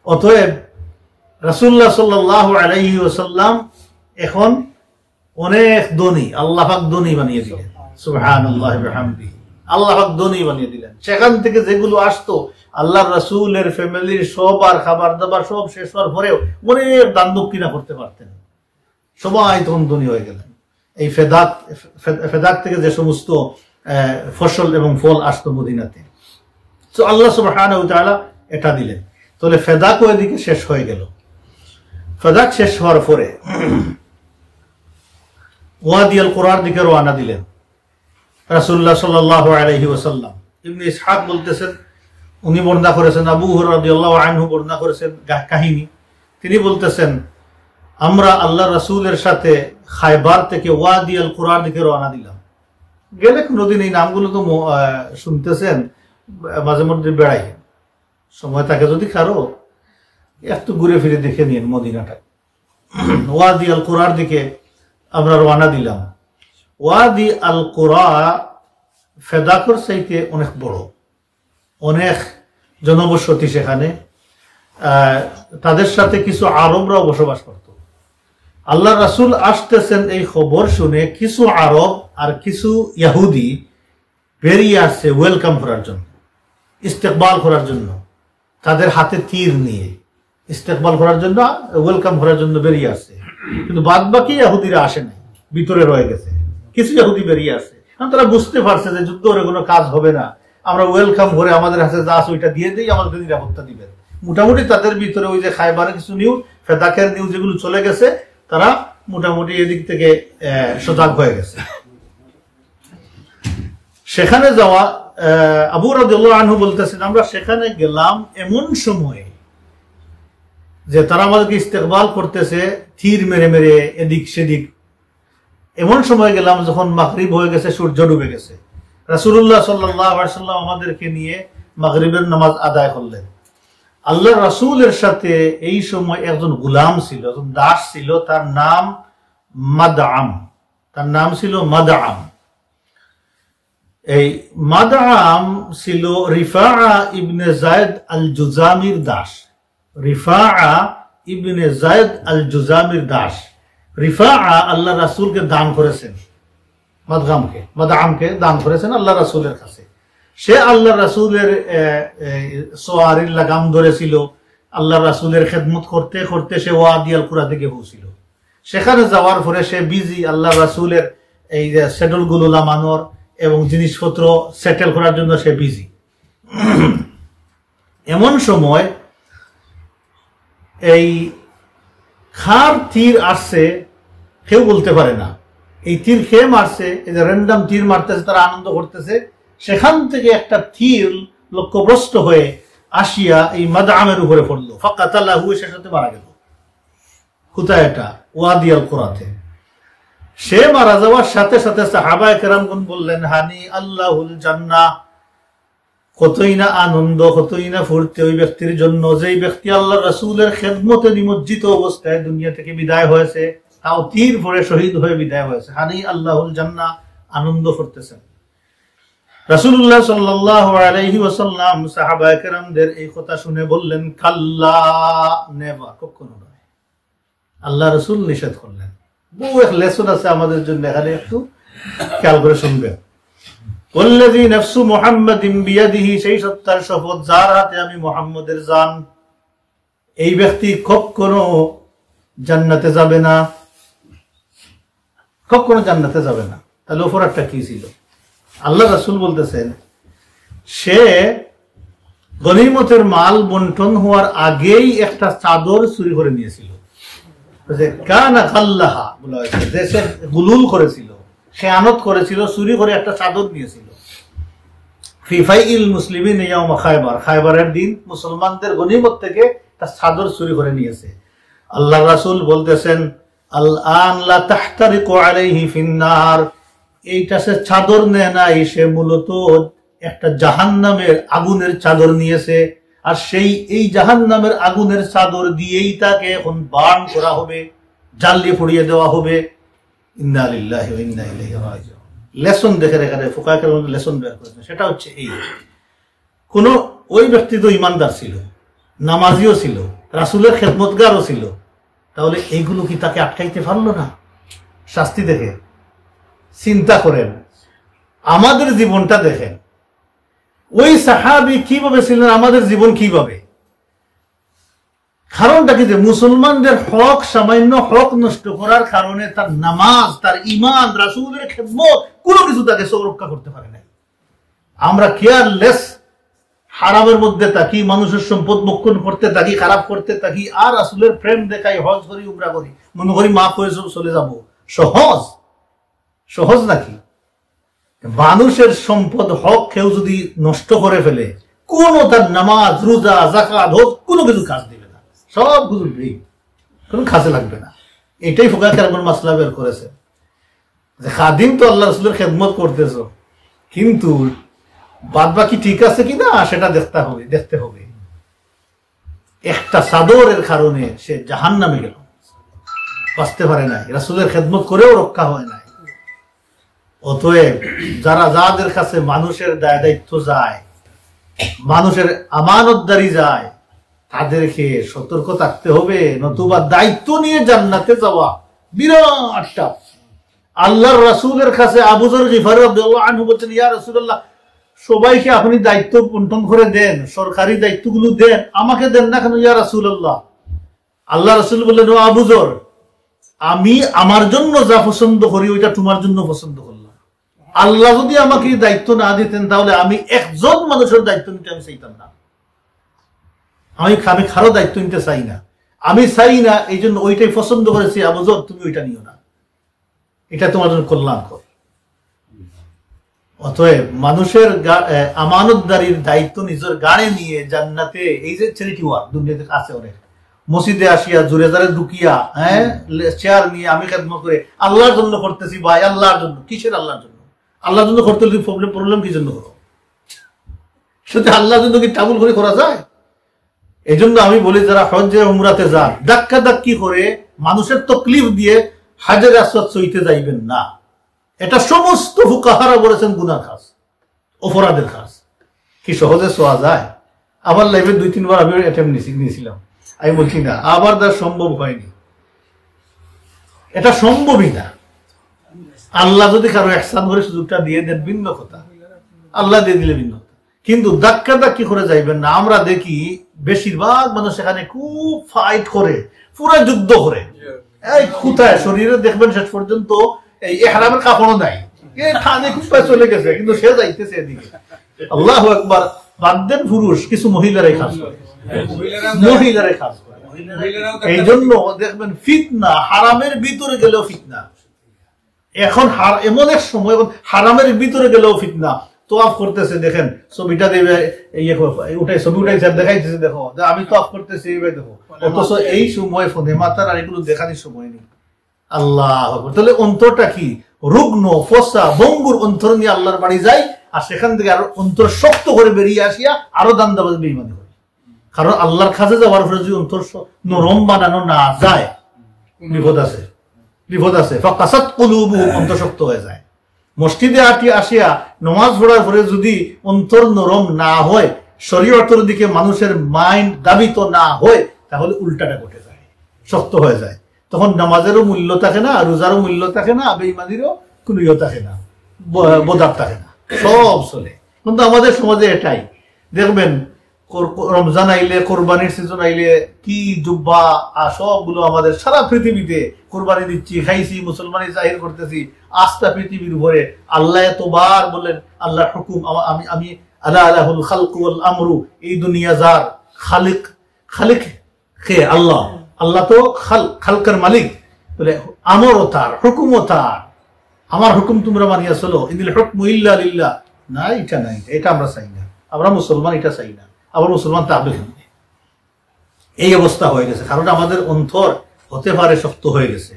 অতএব রাসূলুল্লাহ সাল্লাল্লাহু আলাইহি ওয়াসাল্লাম এখন অনেক ধনী, আল্লাহ পাক ধনী বানিয়ে দিলেন। সুবহানাল্লাহি ওয়া বিহামদিহি, আল্লাহ পাক ধনী বানিয়ে দিলেন। সেখান থেকে যেগুলো আসতো আল্লাহর রাসূলের ফ্যামিলির সব আর খাবার দাবার সব শেষ হওয়ার পরেও অনেক দান দক্ষিণা করতে পারতেন, সবাই তখন ধনী হয়ে গেলেন। এই ফেদাক থেকে যে সমস্ত ফসল এবং ফল আসতো মদিনাতে, তো আল্লাহ সুবহানাহু ওয়া তাআলা এটা দিলেন। তাহলে ফেদাকও এদিকে শেষ হয়ে গেল। ফেদাক শেষ হওয়ার পরে ওয়াদি আল কুরার দিকে রওনা দিলেন রাসূলুল্লাহ সাল্লাল্লাহু আলাইহি ওয়াসাল্লাম। ইবনে ইসহাক বলতেছেন, উনি বর্ণনা করেছেন, আবু হুরায়রা রাদিয়াল্লাহু আনহু বর্ণনা করেছেন কাহিনী। তিনি বলতেছেন, আমরা আল্লাহ রাসূলের সাথে খায়বার থেকে ওয়াদি আল কুরার দিকে রওনা দিলাম। গেলে কোনোদিন এই নামগুলো তো শুনতেছেন, মাঝে মধ্যে বেড়াই, সময় থাকে যদি কারো একটু ঘুরে ফিরে দেখে নিন মদিনাটা। ওয়াদি আল কুরার দিকে আমরা রওনা দিলাম। ওয়াদি আল কুরা ফেদাকর চাইতে অনেক বড়, অনেক জনবসতি সেখানে। তাদের সাথে কিছু আরবরাও বসবাস করত। আল্লাহ রাসূল আসতেছেন এই খবর শুনে কিছু আরব আর কিছু ইহুদি বেরিয়ে আসছে ওয়েলকাম করার জন্য, ইস্তেকবাল করার জন্য, তাদের হাতে তীর নিয়ে ইস্তেকবাল করার জন্য, ওয়েলকাম করার জন্য বেরিয়ে আসছে। কিন্তু বাদ বাকি ইহুদিরা আসে নাই, ভিতরে রয়ে গেছে। কিছু ইহুদি বেরিয়ে আসছে, কারণ তারা বুঝতে পারছে যে যুদ্ধ করে কোনো কাজ হবে না, আমরা ওয়েলকাম করে আমাদের হাতে যা আছে ওইটা দিয়ে দিই, আমাদের নিরাপত্তা দিবেন। মোটামুটি তাদের ভিতরে ওই যে খায়বারের কিছু নিউজ, ফেদাকের নিউজ যেগুলো চলে গেছে, তারা মোটামুটি এদিক থেকে সজাগ হয়ে গেছে। সেখানে যাওয়া, আবু রাদিয়াল্লাহু আনহু বলতেছেন, আমরা সেখানে গেলাম এমন সময়ে যে তারা আমাদেরকে ইস্তেকবাল করতেছে তীর মেরে মেরে এদিক সেদিক। এমন সময় গেলাম যখন মাগরিব হয়ে গেছে, সূর্য ডুবে গেছে। রাসূলুল্লাহ সাল্লাল্লাহু আলাইহি ওয়াসাল্লাম আমাদেরকে নিয়ে মাগরিবের নামাজ আদায় করলেন। আল্লাহ রাসূলের সাথে এই সময় একজন গোলাম ছিল, একজন দাস ছিল, তার নাম মাদআম, তার নাম ছিল মাদআম। এই মাদআম ছিল রিফাআ ইবনে যায়েদ আল জুজামির দাস। রিফাআ ইবনে যায়েদ আল জুজামির দাস। রিফাআ আল্লাহ রাসূলকে দান করেছেন, মাদআমকে দান করেছেন আল্লাহ রাসূলের কাছে। সে আল্লাহ রাসূলের সোয়ারির লাগাম ধরেছিল, আল্লাহ রাসূলের খেদমত করতে করতে সে ওয়াদি আল কুরা থেকে পৌঁছিল। সেখানে যাওয়ার পরে সে বিজি, আল্লাহ রাসূলের এই সেটল গুলো নামানোর এবং জিনিসপত্র সেটেল করার জন্য সে বিজি। এমন সময় এই খার তীর আসছে, কেউ বলতে পারে না এই তীর খেয়ে মারছে, এই যে র্যান্ডম তীর মারতেছে, তারা আনন্দ করতেছে। সেখান থেকে একটা তীর লক্ষ্যভ্রষ্ট হয়ে আসিয়া এই মাদআমের উপরে পড়লো, ফাকাতালাহু, সে সাথে মারা গেল। কোথায়? এটা ওয়াদি আল কুরাতে। সে মারা যাওয়ার সাথে সাথে সাহাবায়ে কেরামগণ বললেন, হানি আল্লাহুল জান্নাহ, কতই না আনন্দ, কতই না ফুর্তি ওই ব্যক্তির জন্য যেই ব্যক্তি আল্লাহ রাসূলের খেদমতে নিমজ্জিত অবস্থায় দুনিয়া থেকে বিদায় হয়েছে, তাও তীর পড়ে শহীদ হয়ে বিদায় হয়েছে। হানি আল্লাহুল জান্নাহ, আনন্দ করতেছেন। রাসূলুল্লাহ সাল্লাল্লাহু আলাইহি ওয়াসাল্লাম সাহাবায়ে কেরামদের এই কথা শুনে বললেন, কাল্লা, নেভার, কখনো নয়। আল্লাহ রাসূল নিষেধ করলেন। বহু এক লেসন আছে আমাদের জন্য, এখানে একটু খেয়াল করে শুনবেন। ওয়াল্লাযী নাফসু মুহাম্মাদিন বিয়াদিহি, সেই সত্তার শপথ যার হাতে আমি মুহাম্মদের জান, এই ব্যক্তি কখনো জান্নাতে যাবে না, কখনো জান্নাতে যাবে না। তাহলে অপরাধটা কি ছিল? আল্লাহ রাসূল বলতেছেন, সে গনিমতের মাল বন্টন হওয়ার আগেই একটা চাদর চুরি করে নিয়েছিল। কানা খাল্লাহা বলা হয়েছে, যে সে গুলুল করেছিল, খেয়ানত করেছিল, চুরি করে একটা চাদর নিয়েছিল। ফি ফাইল মুসলিমিন ইয়াউমা খায়বার, খায়বারের দিন মুসলমানদের গনিমত থেকে একটা চাদর চুরি করে নিয়েছে। আল্লাহ রাসূল বলতেছেন আল আন লা তাহতারিকু আলাইহি ফিন্নার, এইটা সে চাদর নেয় নাই, সে মূলত একটা জাহান্নামের আগুনের চাদর নিয়েছে, আর এই জাহান্নামের আগুনের চাদর দিয়েই তাকে এখন বার্ন করা হবে, জ্বালিয়ে পুড়িয়ে দেওয়া হবে। ইন্না লিল্লাহি ওয়া ইন্না ইলাইহি রাজিউন। লেসন দেখে এখানে ফুকাহায়ে কেরাম লেসন বের করেছেন, সেটা হচ্ছে এই, কোন ওই ব্যক্তি তো ইমানদার ছিল, নামাজিও ছিল, রাসূলের খেদমতগারও ছিল, তাহলে এইগুলো কি তাকে আটকাইতে পারলো না শাস্তি দেখে? চিন্তা করেন, আমাদের জীবনটা দেখেন, ওই সাহাবী কিভাবে ছিলেন, আমাদের জীবন কিভাবে? কারণটা কি যে মুসলমানদের হক, সামান্য হক নষ্ট করার কারণে তার নামাজ, তার ঈমান, রাসূলের খেদমত কোনো কিছু তাকে সুরক্ষা করতে পারে না। আমরা কেয়ারলেস, হারামের মধ্যে থাকি, মানুষের সম্পদ মোক্ষণ করতে থাকি, খারাপ করতে থাকি, আর রাসূলের প্রেম দেখাই, হজ করি, উমরা করি, মনে করি মাফ হয়ে চলে যাব। সহজ নাকি? মানুষের সম্পদ, হক কেউ যদি নষ্ট করে ফেলে, কোনো তার নামাজ, রোজা, যাকাত, হজ কোনো কিছু কাজ দিবে না, সব কিছু কোনো কাজে লাগবে না। এটাই ফুকাহায়ে কেরামের মাসলা বের করেছে যে খাদিম তো আল্লাহ রাসূলের খেদমত করতেছো, কিন্তু বাদ বাকি ঠিক আছে কিনা সেটা দেখতে হবে। একটা চাদরের কারণে সে জাহান্নামে গেল, বাঁচতে পারে নাই, রাসূলের খেদমত করেও রক্ষা হয় নাই। অতএব যাদের কাছে মানুষের দায় দায়িত্ব যায়, মানুষের আমানতদারি যায়, তাদেরকে সতর্ক থাকতে হবে, নতুবা দায়িত্ব নিয়ে জান্নাতে যাওয়া বিরাট টাফ। আল্লাহর রাসূলের কাছে আবু যর গিফারী রাদিয়াল্লাহু আনহু বলেন, ইয়া রাসূলুল্লাহ, সবাইকে আপনি দায়িত্ব বন্টন করে দেন, সরকারি দায়িত্বগুলো দেন, আমাকে দেন না কেন ইয়া রাসূলুল্লাহ? আল্লাহ রাসূল বললেন, ও আবু যর, আমি আমার জন্য যা পছন্দ করি ওইটা তোমার জন্য পছন্দ করলাম। আল্লাহ যদি আমাকে দায়িত্ব না দিতেন তাহলে আমি একজন মানুষের দায়িত্ব নিতে আমি চাইতাম না। আমি কারো দায়িত্ব নিতে চাই না, আমি চাই না, এই জন্য ওইটাই পছন্দ করেছি। আবু যর, তুমি ওইটা নিও না, এটা তোমার জন্য কল্যাণকর। অতএব মানুষের আমানতদারির দায়িত্ব নিজের গাড়ে নিয়ে জান্নাতে, এই যে চ্যারিটি ওয়ার্ক দুনিয়াতে আছে অনেক, মসজিদে আসিয়া জোরে জারে ঢুকিয়া চেয়ার নিয়ে আমি খেদমত করে আল্লাহর জন্য করতেছি, ভাই আল্লাহর জন্য। কিসের আল্লাহর জন্য? আল্লাহর জন্য করতে হলে প্রবলেম কি জন্য করো? শুধু আল্লাহর জন্য কি টাবুল করে করা যায়? এই জন্য আমি বলি, যারা হজ্জে উমরাতে যান, ধাক্কা ধাক্কি করে মানুষের তকলিফ দিয়ে হাজরে আসওয়াদ সইতে যাইবেন না। এটা সমস্ত ফুকাহারা বলেছেন গুনার কাজ, অপরাধের কাজ। কি সহজে সোয়া যায়? আমার লাইফে 2-3 বার আমি অ্যাটেম্প নিয়েছিলাম, আমি বলছি না, আবার তার সম্ভব হয়নি, এটা সম্ভবই না। আল্লাহ যদি কারো ইহসান করে সুযোগটা দিয়ে দেন ভিন্ন কথা, আল্লাহ দিয়ে দিলে ভিন্ন কথা, কিন্তু ধাক্কা ধাক্কি করে যাইবেন না। আমরা দেখি বেশিরভাগ মানুষ এখানে খুব ফাইট করে, পুরো যুদ্ধ করে, এই খুঁতায় শরীরে দেখবেন শেষ পর্যন্ত এই ইহরামের কাপড়ও নাই, খানে খুব চলে গেছে, কিন্তু সে যাইতেছে এদিকে। আল্লাহু আকবার। বাদ দেন পুরুষ, কিছু মহিলারাই খাস করে, এই জন্য দেখবেন ফিতনা, হারামের ভিতরে গেলেও ফিতনা। এখন এমন এক সময় হারামের ভিতরে গেলেও ফিতনা। তোয়াফ করতেছে, দেখেন ছবিটা দেবে, ছবি উঠাইছে, দেখাইতেছে, দেখো আমি তোয়াফ করতেছি, দেখো, অথচ এই সময় ফোনে মাতার আর এগুলো দেখানোর সময় নেই। আল্লাহ, তাহলে অন্তরটা কি রুগ্ন, ফসা, বঙ্গুর অন্তর নিয়ে আল্লাহর বাড়ি যাই, আর সেখান থেকে আরো অন্তর শক্ত করে বেরিয়ে আসিয়া আরো দান্দাবাজ বেঈমানি করে। কারণ আল্লাহর কাছে যাওয়ার পরে যদি অন্তর নরম বানানো না যায়, বিপদ আছে। ফাকাসাত কুলুবুহুম, অন্তর শক্ত হয়ে যায়। মসজিদে আসিয়া নামাজ পড়ার পরে যদি অন্তর নরম না হয়, শরীয়তের দিকে মানুষের মাইন্ড দাবিত না হয়, তাহলে উল্টাটা ঘটে যায়, শক্ত হয়ে যায়। তখন নামাজেরও মূল্য থাকে না, রোজারও মূল্য থাকে না, বেঈমানিরও কোনো ইয়ে থাকে না, বোঝার থাকে না, সব চলে। কিন্তু আমাদের সমাজে এটাই দেখবেন, রমজান আইলে, কোরবানির সিজন আইলে, কি জুব্বা সবগুলো আমাদের সারা পৃথিবীতে কোরবানি দিচ্ছি, খাইছি, মুসলমানি জাহির করতেছি, আস্থা পৃথিবীর উপরে। আল্লাহ এতবার বললেন, আল্লাহর হুকুম, আমি আলা আলাহুল খালকু ওয়াল আমরু, এই দুনিয়া যার খালিক কে আল্লাহ, আল্লাহ তো খালকের মালিক, বলে আমরও তার, হুকুমও তার, আমার হুকুম তোমরা মানিয়া চলো, ইনিল হুকমু ইল্লা লিল্লাহ। না, এটা নাই, এটা আমরা চাই না, আমরা মুসলমান এটা চাই না, আবার মুসলমান তাবলীগ। এই অবস্থা হয়ে গেছে, কারণ আমাদের অন্তর হতে পারে শক্ত হয়ে গেছে।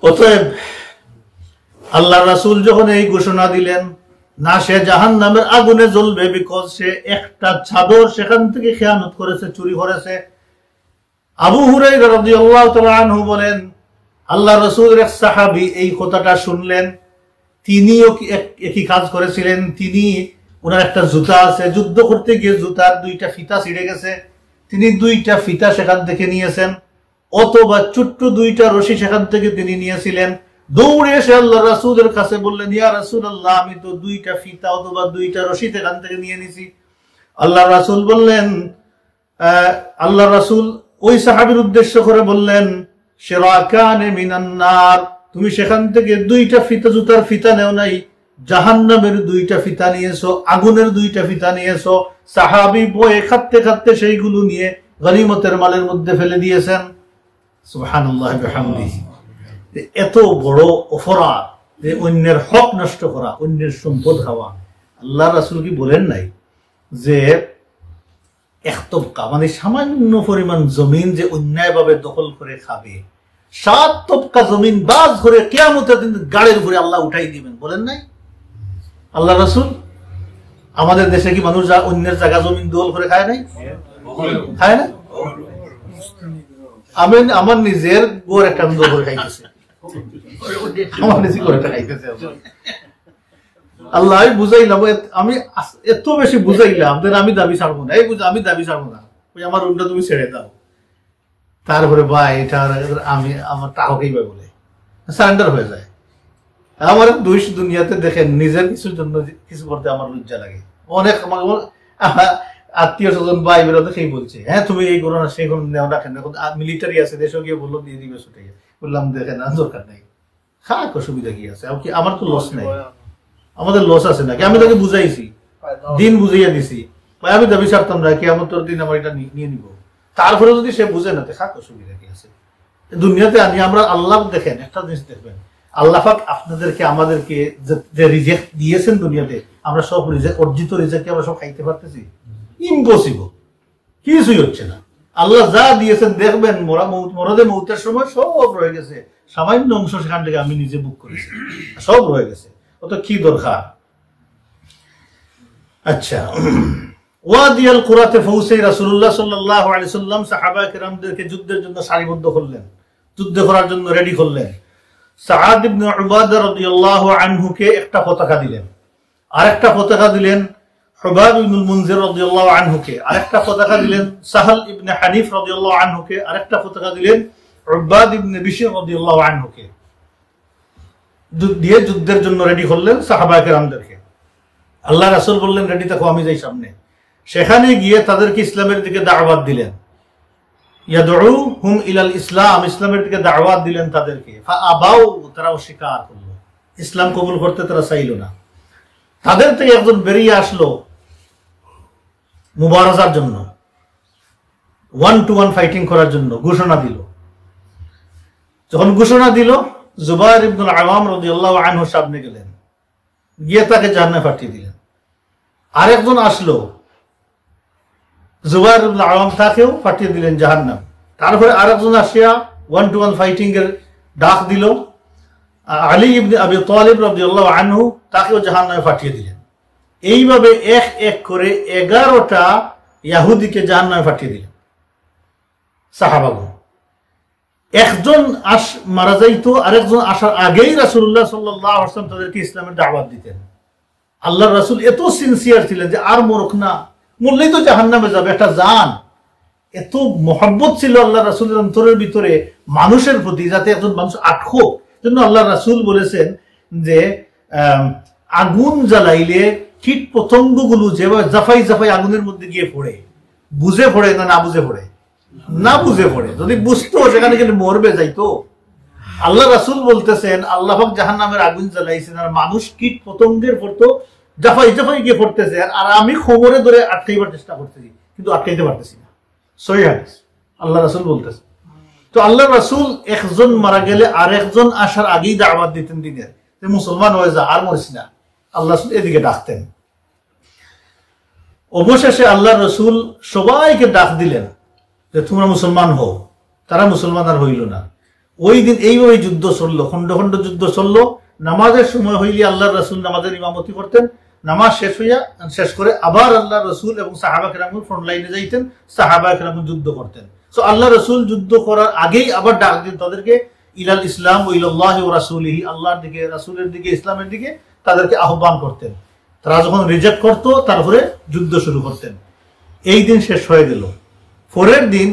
অতএব আল্লাহ রাসূল যখন এই ঘোষণা দিলেন না সে জাহান্নামের আগুনে জ্বলবে, বিকজ সে একটা চাদর সেখান থেকে খেয়ানত করেছে, চুরি করেছে। আবু হুরায়রা রাদিয়াল্লাহু তাআলা আনহু বলেন, আল্লাহ রাসূলের এক সাহাবী এই কথাটা শুনলেন, তিনিও একই কাজ করেছিলেন। তিনি ওনার একটা জুতা আছে, যুদ্ধ করতে গিয়ে জুতার 2টা ফিতা ছিঁড়ে গেছে, তিনি 2টা ফিতা সেখান থেকে নিয়েছেন, অথবা ছোট্ট 2টা রশি সেখান থেকে তিনি নিয়েছিলেন। দৌড়ে এসে আল্লাহ রাসূলের কাছে বললেন, ইয়া রাসূলুল্লাহ, আমি তো 2টা ফিতা অথবা 2টা রশি সেখান থেকে নিয়ে নিছি। আল্লাহ রাসূল বললেন, আল্লাহ রাসূল ওই সাহাবীর উদ্দেশ্য করে বললেন, শিরাকানে মিনান নার, তুমি সেখান থেকে 2টা ফিতা, জুতার ফিতা নেও নাই, জাহান্নামের 2টা ফিতা নিয়েছো, আগুনের 2টা ফিতা নিয়েছো। সাহাবী বয়ে খাটতে খাটতে সেইগুলো নিয়ে গনিমতের মালের মধ্যে ফেলে দিয়েছেন। সুবহানাল্লাহ বিহামদিহি। এত বড় অপরাধ যে অন্যের হক নষ্ট করা, অন্যের সম্পদ খাওয়া। আল্লাহ রাসূল কি বলেন নাই যে একতবকা মানে সামান্য পরিমাণ জমিন যে অন্যায়ভাবে দখল করে খাবে, 7 তবকা জমিন বাজ করে কিয়ামতের দিন গাড়ির উপরে আল্লাহ উঠাই দিবেন, বলেন নাই আল্লাহ রাসূল? আমাদের দেশে কি মানুষ অন্যের জায়গা জমিন দখল করে খায় নাই? খায় না? আমি আমার নিজের গোর একটা দখল করে খাইতেছে, আমার নিজে করে খাইতেছে। আল্লাহ বুঝাইলাম, আমি এত বেশি বুঝাইলাম যে আমি দাবি ছাড়বো না, আমি দাবি ছাড়বো না, ওই আমার রুমটা তুমি ছেড়ে দাও। তারপরে ভাই এটা আমি আমার টাকাকেই বলে সারেন্ডার হয়ে যায়। আমার দুনিয়াতে দেখেন নিজের কিছুর জন্য কিছু করতে আমার লজ্জা লাগে অনেক। আত্মীয় স্বজন ভাই বেরোতে সেই বলছে, হ্যাঁ তুমি এই করো না, সেই করো নেও না, কেন মিলিটারি আছে, দেশে গিয়ে বললো দিয়ে দিবে ছুটে গিয়ে। বললাম দেখেন না, দরকার নেই, খাক, অসুবিধা কি আছে? আমার তো লস নেই, আমাদের লস আছে নাকি? আমি তাকে বুঝাইছি, দিন বুঝাইয়া দিছি, ভাই আমি দাবি ছাড়তাম না, কি আমার তোর দিন আমার এটা নিয়ে নিব। তারপরে যদি সে বুঝে না, খাক, অসুবিধা কি আছে? দুনিয়াতে আনি আমরা আল্লাহ দেখেন, একটা জিনিস দেখবেন, আল্লাহ পাক আপনাদেরকে আমাদেরকে যে রিজেক্ট দিয়েছেন দুনিয়াতে, আমরা সব অর্জিত রিজেক্ট আমরা সব খাইতে পারতেছি? ইম্পসিবল, কিছুই হচ্ছে না। আল্লাহ যা দিয়েছেন দেখবেন মরদে মৌতের সময় সব রয়ে গেছে, সামান্য অংশ সেখান থেকে আমি নিজে বুক করেছি, সব রয়ে গেছে, অত কি দরকার? আচ্ছা, ওয়াদিয়াল কুরাতে পৌঁছে রাসূলুল্লাহ সাল্লাল্লাহু আলাইহি ওয়াসাল্লাম সাহাবা কিরামদেরকে যুদ্ধের জন্য সারিবদ্ধ করলেন, যুদ্ধ করার জন্য রেডি করলেন। সাআদ ইবনে উবাদা রাদিয়াল্লাহু আনহুকে একটা পতাকা দিলেন, আরেকটা পতাকা দিলেন হুবাব ইবনুল মুনজির রাদিয়াল্লাহু আনহুকে, আরেকটা পতাকা দিলেন সাহল ইবনে হানিফ রাদিয়াল্লাহু আনহুকে, আরেকটা পতাকা দিলেন উবাদ ইবনে বিশর রাদিয়াল্লাহু আনহুকে। দিয়ে যুদ্ধের জন্য রেডি করলেন সাহাবায়ে কেরামদেরকে। আল্লাহ রাসূল বললেন, রেডি থাকো, আমি যাই সামনে। সেখানে গিয়ে তাদেরকে ইসলামের দিকে দাওয়াত দিলেন, ইয়াদউহুম ইলাল ইসলাম, ইসলামের দিকে দাওয়াত দিলেন তাদেরকে। ফাআবাউ, তারা অস্বীকার করলো, ইসলাম কবুল করতে তারা চাইল না। তাদের থেকে একজন বেরিয়ে আসলো মুবারাজার জন্য, 1-to-1 ফাইটিং করার জন্য ঘোষণা দিল। যখন ঘোষণা দিল, জুবাইর ইবনুল আওয়াম রাদিয়াল্লাহু আনহু সামনে গেলেন, গিয়ে তাকে জান্নাতে পাঠিয়ে দিলেন। আরেকজন আসলো, জুবাইর ইবনুল আওয়াম, তাকেও পাঠিয়ে দিলেন জাহান্নাম। তারপরে আরেকজন আসিয়া 1-to-1 ফাইটিং এর ডাক দিল, আলী ইবনে আবি তালিব রাদিয়াল্লাহু আনহু, তাকেও জাহান্নামে পাঠিয়ে দিলেন। এইভাবে এক এক করে 11টা ইহুদিকে জাহান্নামে পাঠিয়ে দিলেন সাহাবাগণ। একজন মারা যাইতো, আরেকজন আসার আগেই রাসূলুল্লাহ সাল্লাল্লাহু আলাইহি ওয়াসাল্লাম তাদেরকে ইসলামের দাওয়াত দিতেন। আল্লাহর রাসূল এত সিনসিয়ার ছিলেন যে আর মরক না, মরলেই তো জাহান্নামে যাবে, একটা জান। এত মহব্বত ছিল আল্লাহ রাসূলের অন্তরের ভিতরে মানুষের প্রতি, যাতে একজন মানুষ আটকো। জন্য আল্লাহ রাসূল বলেছেন যে আগুন জ্বালাইলে কীট পতঙ্গগুলো যেভাবে জাফাই জাফাই আগুনের মধ্যে গিয়ে পড়ে, বুঝে পড়ে না, না বুঝে পড়ে? না বুঝে পড়ে। যদি বুঝতো সেখানে কিন্তু মরবে যাইতো। আল্লাহ রাসূল বলতেছেন আল্লাহ পাক জাহান্নামের আগুন জ্বালাইছেন, আর মানুষ কীট পতঙ্গের পড়তো জাফাই জাফাই গিয়ে পড়তেছে, আর আমি খবরে ধরে আটকাইবার চেষ্টা করতেছি, কিন্তু আটকাইতে পারতেছি না। সহিহ হাদিস, আল্লাহ রাসূল বলতেছে। তো আল্লাহ রাসূল একজন মারা গেলে আর একজন আসার আগেই দাওয়াত দিতেন দিনের, যে মুসলমান হয়ে যা, আর মরিস না। আল্লাহ রাসূল এদিকে ডাকতেন। অবশেষে আল্লাহ রাসূল সবাইকে ডাক দিলেন যে তোমরা মুসলমান হও। তারা মুসলমান আর হইল না। ওই দিন এইভাবে যুদ্ধ চললো, খন্ড খন্ড যুদ্ধ চললো। নামাজের সময় হইলে আল্লাহর রাসূল নামাজের ইমামতি করতেন, নামাজ শেষ করে আবার আল্লাহর রাসূল এবং সাহাবা কেরামুল ফ্রন্ট লাইনে যাইতেন, সাহাবা কেরামুল যুদ্ধ করতেন। সো আল্লাহ রাসূল যুদ্ধ করার আগেই আবার ডাক দিন তাদেরকে ইলাল ইসলাম ও ইলাল্লাহি ওয়া রাসূলিহি, আল্লাহর দিকে, রাসূলের দিকে, ইসলামের দিকে তাদেরকে আহ্বান করতেন। তারা যখন রিজেক্ট করতো তারপরে যুদ্ধ শুরু করতেন। এই দিন শেষ হয়ে গেল। পরের দিন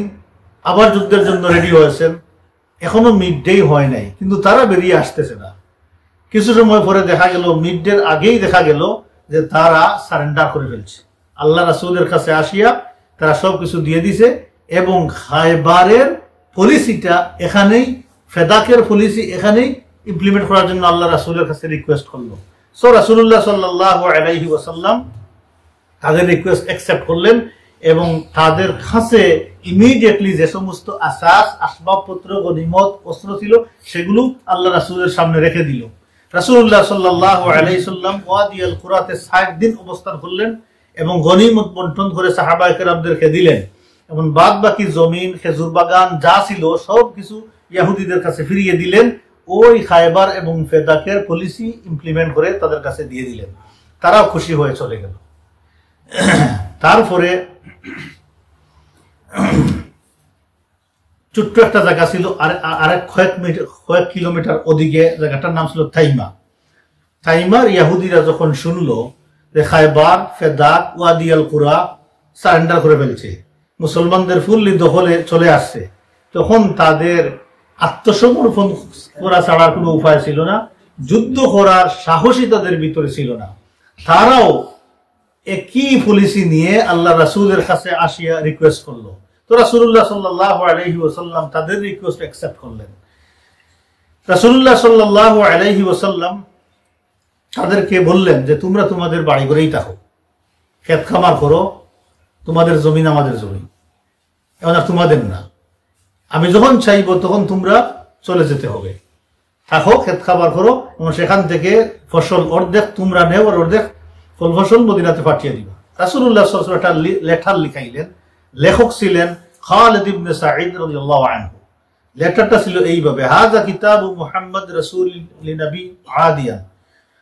আবার যুদ্ধের জন্য রেডি হয়েছেন, এখনো মিড ডে হয় নাই, কিন্তু তারা বেরিয়ে আসতেছে না। কিছু সময় পরে দেখা গেল, মিড ডের আগেই দেখা গেল যে তারা সারেন্ডার করে ফেলছে। আল্লাহ রাসূলের কাছে আসিয়া তারা সবকিছু দিয়ে দিছে এবং খায়বারের পলিসিটা এখানেই, ফেদাকের পলিসি এখানেই ইমপ্লিমেন্ট করার জন্য আল্লাহ রাসূলের কাছে রিকোয়েস্ট করলো। সো রাসূলুল্লাহ সাল্লাল্লাহু আলাইহি ওয়াসাল্লাম তাদের রিকোয়েস্ট অ্যাকসেপ্ট করলেন এবং তাদের কাছে ইমিডিয়েটলি যে সমস্ত আসবাবপত্র, গনিমত, অস্ত্র ছিল সেগুলো আল্লাহ রাসূলের সামনে রেখে দিল। রাসূলুল্লাহ সাল্লাল্লাহু আলাইহি সাল্লাম ওয়াদি আল কুরাতে 60 দিন অবস্থান করলেন এবং গনিমত বন্টন করে সাহাবায়ে কেরামদেরকে দিলেন এবং বাদ বাকি জমিন, খেজুর বাগান যা ছিল সব কিছু ইহুদিদের কাছে ফিরিয়ে দিলেন। ওই খায়বার এবং ফেদাকের পলিসি ইমপ্লিমেন্ট করে তাদের কাছে দিয়ে দিলেন। তারাও খুশি হয়ে চলে গেল। তারপরে ছোট্ট একটা জায়গা ছিল, আরেক কয়েক কিলোমিটার ওদিকে, জায়গাটার নাম ছিল থাইমা। থাইমার ইহুদিরা যখন শুনলো যে খায়বার, ফেদাক, ওয়াদি আল কুরা সারেন্ডার করে ফেলছে, মুসলমানদের ফুল্লি দখলে চলে আসছে, তখন তাদের আত্মসমর্পণ করা ছাড়ার কোনো উপায় ছিল না। যুদ্ধ করার সাহসী তাদের ভিতরে ছিল না। তারাও একই পলিসি নিয়ে আল্লাহ রাসূলের কাছে আসিয়া রিকোয়েস্ট করলো। তো রাসূলুল্লাহ সাল্লাল্লাহু আলাইহি ওয়াসাল্লাম তাদের রিকোয়েস্ট অ্যাকসেপ্ট করলেন। রাসূলুল্লাহ সাল্লাল্লাহু আলাইহি ওয়াসাল্লাম তাদেরকে বললেন যে তোমরা তোমাদের বাড়ি ঘরেই থাকো, ক্ষেত খামার করো, তোমাদের জমিন আমাদের জমি, এখন আর তোমাদের না। আমি যখন চাইবো তখন তোমরা চলে যেতে হবে, থাকো, ক্ষেত খাবার করো এবং সেখান থেকে ফসল অর্ধেক তোমরা নেও আর অর্ধেক ফল ফসল মদিনাতে পাঠিয়ে দিবা। রাসূলুল্লাহ সাল্লাল্লাহু আলাইহি ওয়াসাল্লাম একটা লেটার লিখাইলেন। লেখক ছিলেন খালিদ ইবনে সাঈদ রাদিয়াল্লাহু আনহু। লেটারটা ছিল এইভাবে: হাযা কিতাবু মুহাম্মদ রাসূল লিনবী আদিয়ান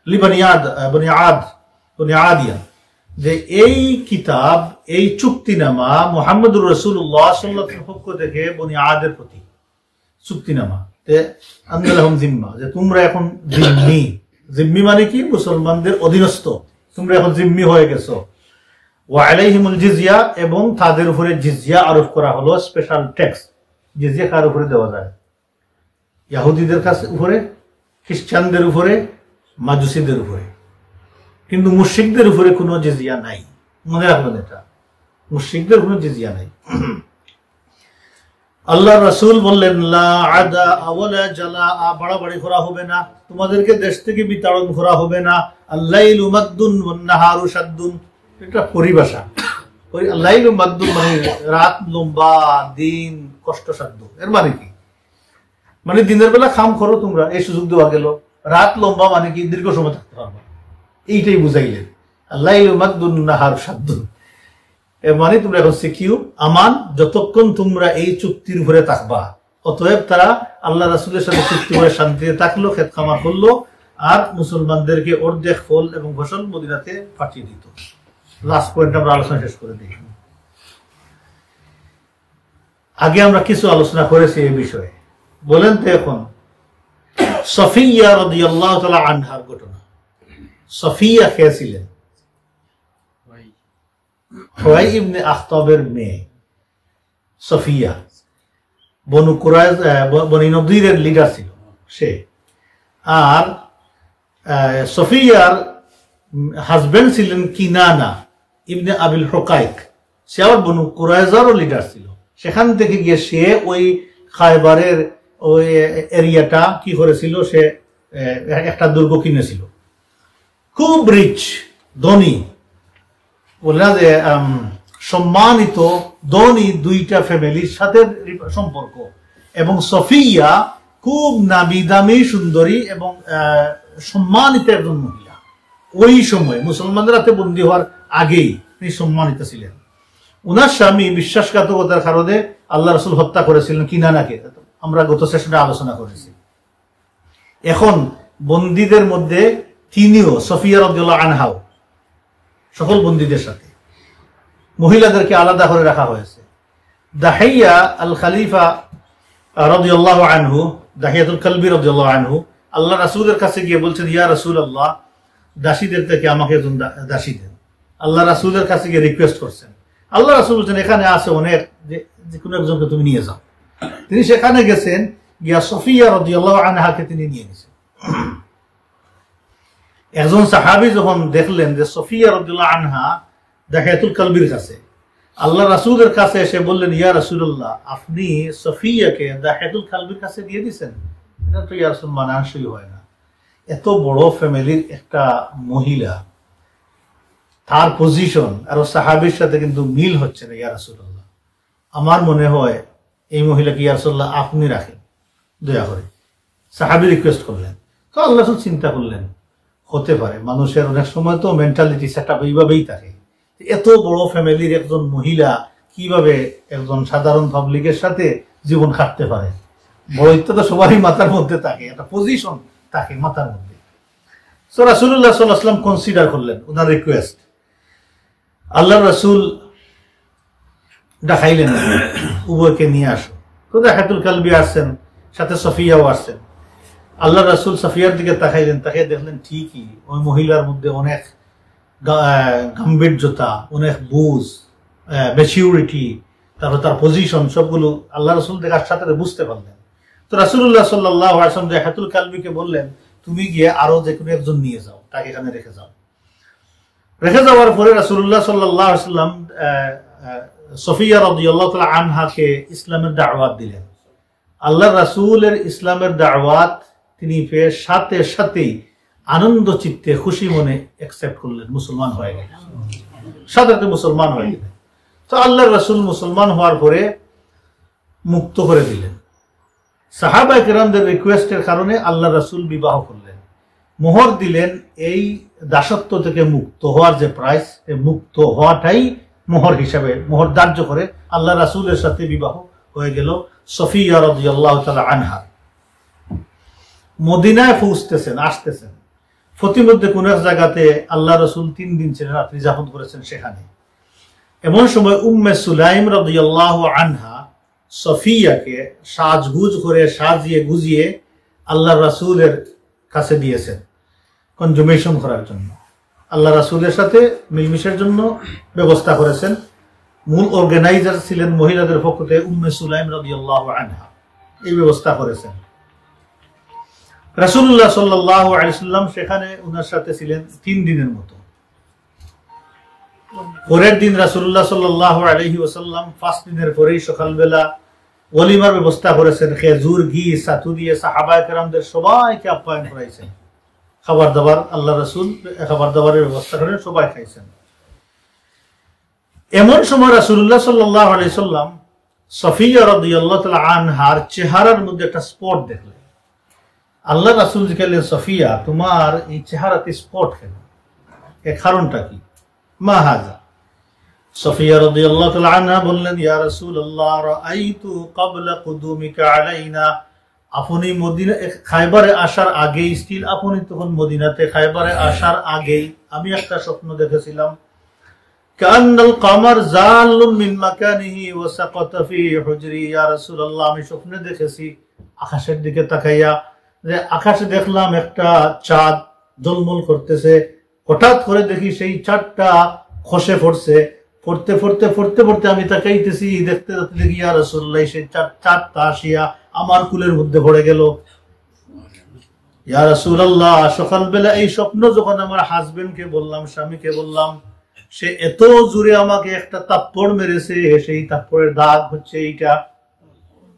লিবনি আদিয়ান, যে এই কিতাব, এই চুক্তিনামা মুহাম্মদুর রাসূলুল্লাহ সাল্লাল্লাহু আলাইহি ওয়াসাল্লামের পক্ষ থেকে বনি আদের প্রতি চুক্তিনামা, জিম্মা, যে তোমরা এখন জিম্মি। জিম্মি মানে কি? মুসলমানদের অধীনস্থ, তোমরা এখন জিম্মি হয়ে গেছো। ওয়া আলাইহিমুল জিজিয়া, এবং তাদের উপরে জিজিয়া আরোপ করা হলো, স্পেশাল ট্যাক্স। জিজিয়া কার উপরে দেওয়া যায়? ইহুদিদের কাছে উপরে, খ্রিস্টানদের উপরে, মাজুসিদের উপরে, কিন্তু মুশরিকদের উপরে কোনো জিজিয়া নাই। মনে রাখবেন এটা, মুশরিকদের কোনো জিজিয়া নাই। আল্লাহ রাসূল বললেন লা আদা ওয়ালা জালাআ, বাড়াবাড়ি করা হবে না, তোমাদেরকে দেশ থেকে বিতাড়ন করা হবে না। আল-লাইলু মাদ্দুন ওয়ান নাহারু শাদ্দুন, এটা পরিভাষা। ওই আল-লাইলু মাদ্দুন মানে রাত লম্বা, দিন কষ্টসাধ্য। এর মানে কি? মানে দিনের বেলা কাম করো তোমরা, এই সুযোগ দেওয়া গেল। রাত লম্বা মানে কি? দীর্ঘ সময় থাকতে পারবে, এইটাই বুঝাইলেন। আল-লাইলু মাদ্দুন নাহারু শাদ্দুন, এর মানে তোমরা এখন সিকিউ, আমান, যতক্ষণ তোমরা এই চুক্তির উপরে থাকবা। অতএব তারা আল্লাহ রাসূলের সাথে চুক্তি করে শান্তিতে থাকলো, ক্ষেত খামার করলো, আর মুসলমানদেরকে অর্ধেক ফল এবং ফসল মদিনাতে পাঠিয়ে দিত। লাস্ট পয়েন্ট আমরা আলোচনা শেষ করে দিই। আগে আমরা কিছু আলোচনা করেছি এই বিষয়ে, বলেন তো এখন সফিয়া রাদিয়াল্লাহু তাআলা আনহার ঘটনা। সফিয়া কে ছিলেন? হুয়াই ইবনে আখতাবের মেয়ে সফিয়া, বনু কুরাইজা, বনি নদীরের লিডার ছিল সে। আর সফিয়ার হাজবেন্ড ছিলেন কিনানা ইবনে আবিল হুকাইক, সে আবার বনু কুরাইজারও লিডার ছিল। সেখান থেকে গিয়ে সে ওই খায়বারের ওই এরিয়াটা কি করেছিল, সে একটা দুর্গ কিনেছিল। খুব রিচ, ধনী, বলে না যে সম্মানিত, ধনী দুইটা ফ্যামিলির সাথে সম্পর্ক। এবং সফিয়া খুব নামি দামি, সুন্দরী এবং সম্মানিত একজন মহিলা। ওই সময় মুসলমানদের হাতে বন্দী হওয়ার আগেই তিনি সম্মানিত ছিলেন। উনার স্বামী বিশ্বাসঘাতকতার কারণে আল্লাহ রাসূল হত্যা করেছিলেন কিনানাকে, আমরা গত সেশনে আলোচনা করেছি। এখন বন্দীদের মধ্যে তিনিও, সফিয়া রাদিয়াল্লাহু আনহাও, সকল বন্দীদের সাথে মহিলাদেরকে আলাদা করে রাখা হয়েছে। দাহিয়া আল খালিফা রাদিয়াল্লাহু আনহু, দাহিয়াতুল কালবি রাদিয়াল্লাহু আনহু আল্লাহ রাসূলের কাছে গিয়ে বলছেন, ইয়া রাসূলুল্লাহ, দাসীদের থেকে আমাকে একজন দাসী দেন। আল্লাহ রাসূলের কাছে গিয়ে রিকোয়েস্ট করছেন। আল্লাহ রাসূল বলছেন, এখানে আছে অনেক, যে কোনো একজনকে তুমি নিয়ে যাও। তিনি সেখানে গেছেন, গিয়া সফিয়া রাদিয়াল্লাহু আনহাকে তিনি নিয়ে গেছেন। একজন সাহাবী যখন দেখলেন যে সফিয়া রাদিয়াল্লাহু আনহা দাহিয়াতুল কালবির কাছে, আল্লাহ রাসূলের কাছে এসে বললেন, ইয়া রাসূলুল্লাহ, আপনি সফিয়াকে দাহিয়াতুল কালবির কাছে দিয়ে দিয়েছেন, এটা তো ইয়া রাসূল মানানসই হয় না। এত বড় ফ্যামিলির একটা মহিলা, তার পজিশন আর সাহাবীর সাথে কিন্তু মিল হচ্ছে না। ইয়া রাসূলুল্লাহ, আমার মনে হয় এই মহিলাকে ইয়া রাসূলুল্লাহ আপনি রাখেন দয়া করে। সাহাবী রিকোয়েস্ট করলেন। তো আল্লাহ রাসূল চিন্তা করলেন, হতে পারে মানুষের অনেক সময় তো মেন্টালিটি সেটআপ এইভাবেই থাকে, এত বড় ফ্যামিলির একজন মহিলা কিভাবে একজন সাধারণ পাবলিকের সাথে জীবন কাটতে পারে। বড় তো সবারই মাথার মধ্যে থাকে, একটা পজিশন থাকে মাথার মধ্যে। সো রাসূলুল্লাহ সাল্লাল্লাহু আলাইহি ওয়াসাল্লাম কনসিডার করলেন ওনার রিকোয়েস্ট। আল্লাহ রাসূল দেখাইলেন, উভয়কে নিয়ে আসো। তো দাহিয়াতুল কালবি আসছেন, সাথে সফিয়াও আসছেন। আল্লাহ রাসূল সফিয়ার দিকে তাকাইলেন, তাকিয়ে দেখলেন ঠিকই ওই মহিলার মধ্যে অনেক গাম্ভীর্যতা, অনেক বুঝ, ম্যাচিউরিটি, তারপর তার পজিশন, সবগুলো আল্লাহ রাসূল দেখার সাথে বুঝতে পারলেন। তো রাসূলুল্লাহ সাল্লাল্লাহু আলাইহি ওয়াসাল্লাম দাহিয়াতুল কালবিকে বললেন, তুমি গিয়ে আরো যে কোনো একজন নিয়ে যাও, তাকে এখানে রেখে যাও। রেখে যাওয়ার পরে রাসূলুল্লাহ সাল্লাল্লাহু আলাইহি ওয়াসাল্লাম সফিয়া রাদিয়াল্লাহু তাআলা আনহাকে ইসলামের দাওয়াত দিলেন। আল্লাহ রাসূলের ইসলামের দাওয়াত তিনি পেয়ে সাথে সাথেই আনন্দ চিত্তে খুশি মনে অ্যাকসেপ্ট করলেন, মুসলমান হয়ে গেলেন, সাথে সাথে মুসলমান হয়ে গেলেন। তো আল্লাহ রাসূল মুসলমান হওয়ার পরে মুক্ত করে দিলেন। সাহাবায়ে কেরামদের রিকোয়েস্টের কারণে আল্লাহ রাসূল বিবাহ করলেন, মোহর দিলেন। এই দাসত্ব থেকে মুক্ত হওয়ার যে প্রাইস, মুক্ত হওয়াটাই মোহর হিসাবে মোহর ধার্য করে আল্লাহ রাসূলের সাথে বিবাহ হয়ে গেল সফিয়া রাদিয়াল্লাহু তাআলা আনহা। মদিনায় পৌঁছতেছেন, আসতেছেন, প্রতিমধ্যে কোন এক জায়গাতে আল্লাহ রাসূল 3 দিন ছিলেন, রাত্রি যাপন করেছেন সেখানে। এমন সময় উম্মে সুলাইম রাদিয়াল্লাহু আনহা সফিয়াকে সাজগুজ করে সাজিয়ে গুজিয়ে আল্লাহ রাসূলের কাছে দিয়েছেন কনজুমেশন করার জন্য। আল্লাহ রাসূলের সাথে মিলমিশের জন্য ব্যবস্থা করেছেন। মূল অর্গানাইজার ছিলেন মহিলাদের পক্ষ থেকে উম্মে সুলাইম রাদিয়াল্লাহু আনহা, এই ব্যবস্থা করেছেন। রাসূলুল্লাহ সাল্লাল্লাহু আলাইহি ওয়াসাল্লাম সেখানে ওনার সাথে ছিলেন 3 দিনের মতো। পরের দিন রাসূলুল্লাহ সাল্লাল্লাহু আলাইহি ওয়াসাল্লাম 5 দিনের পরেই সকালবেলা ওলিমার ব্যবস্থা করেছেন। খেজুর, ঘি, ছাতু দিয়ে সাহাবায়ে কেরামদের সবাইকে আপ্যায়ন করাইছেন। খাবার দাবার আল্লাহ রাসূল খাবার দাবারের ব্যবস্থা করেন, সবাই খাইছেন। এমন সময় রাসূলুল্লাহ সাল্লাল্লাহু আলাইহি ওয়াসাল্লাম সফিয়া রাদিয়াল্লাহু তাআলা আনহার চেহারার মধ্যে একটা স্পট দেখলেন। আল্লাহ রাসূল জিজ্ঞাসা, সফিয়া, তোমার এই চেহারাতে স্পট কেন? এর কারণটা কি? মা হাযা? সফিয়া রাদিয়াল্লাহু তাআলা আনহা বললেন, ইয়া রাসূলুল্লাহ, রাআইতু ক্বাবলা কুদুমিকা আলাইনা, আপনি মদিনা খায়বারে আসার আগেই, স্টিল আপনি তখন মদিনাতে, খায়বারে আসার আগেই আমি একটা স্বপ্ন দেখেছিলাম। কান্নাল কামার জালুম মিন মাকানিহি ওয়া সাকাতা ফি হুজরি। ইয়া রাসূলুল্লাহ, আমি স্বপ্নে দেখেছি আকাশের দিকে তাকাইয়া, যে আকাশে দেখলাম একটা চাঁদ ঝলমল করতেছে। হঠাৎ করে দেখি সেই চাঁদটা খসে পড়ছে। পড়তে পড়তে পড়তে পড়তে আমি তাকাইতেছি, দেখতে দেখতে দেখি ইয়া রাসূলুল্লাহ, সেই চাঁদটা আসিয়া আমার কুলের মধ্যে পড়ে গেল। ইয়া রাসূলুল্লাহ, সকালবেলা এই স্বপ্ন যখন আমার হাজবেন্ডকে বললাম, স্বামীকে বললাম, সে এত জোরে আমাকে একটা তাপ্পড় মেরেছে, সেই তাপ্পড়ের দাগ হচ্ছে এইটা।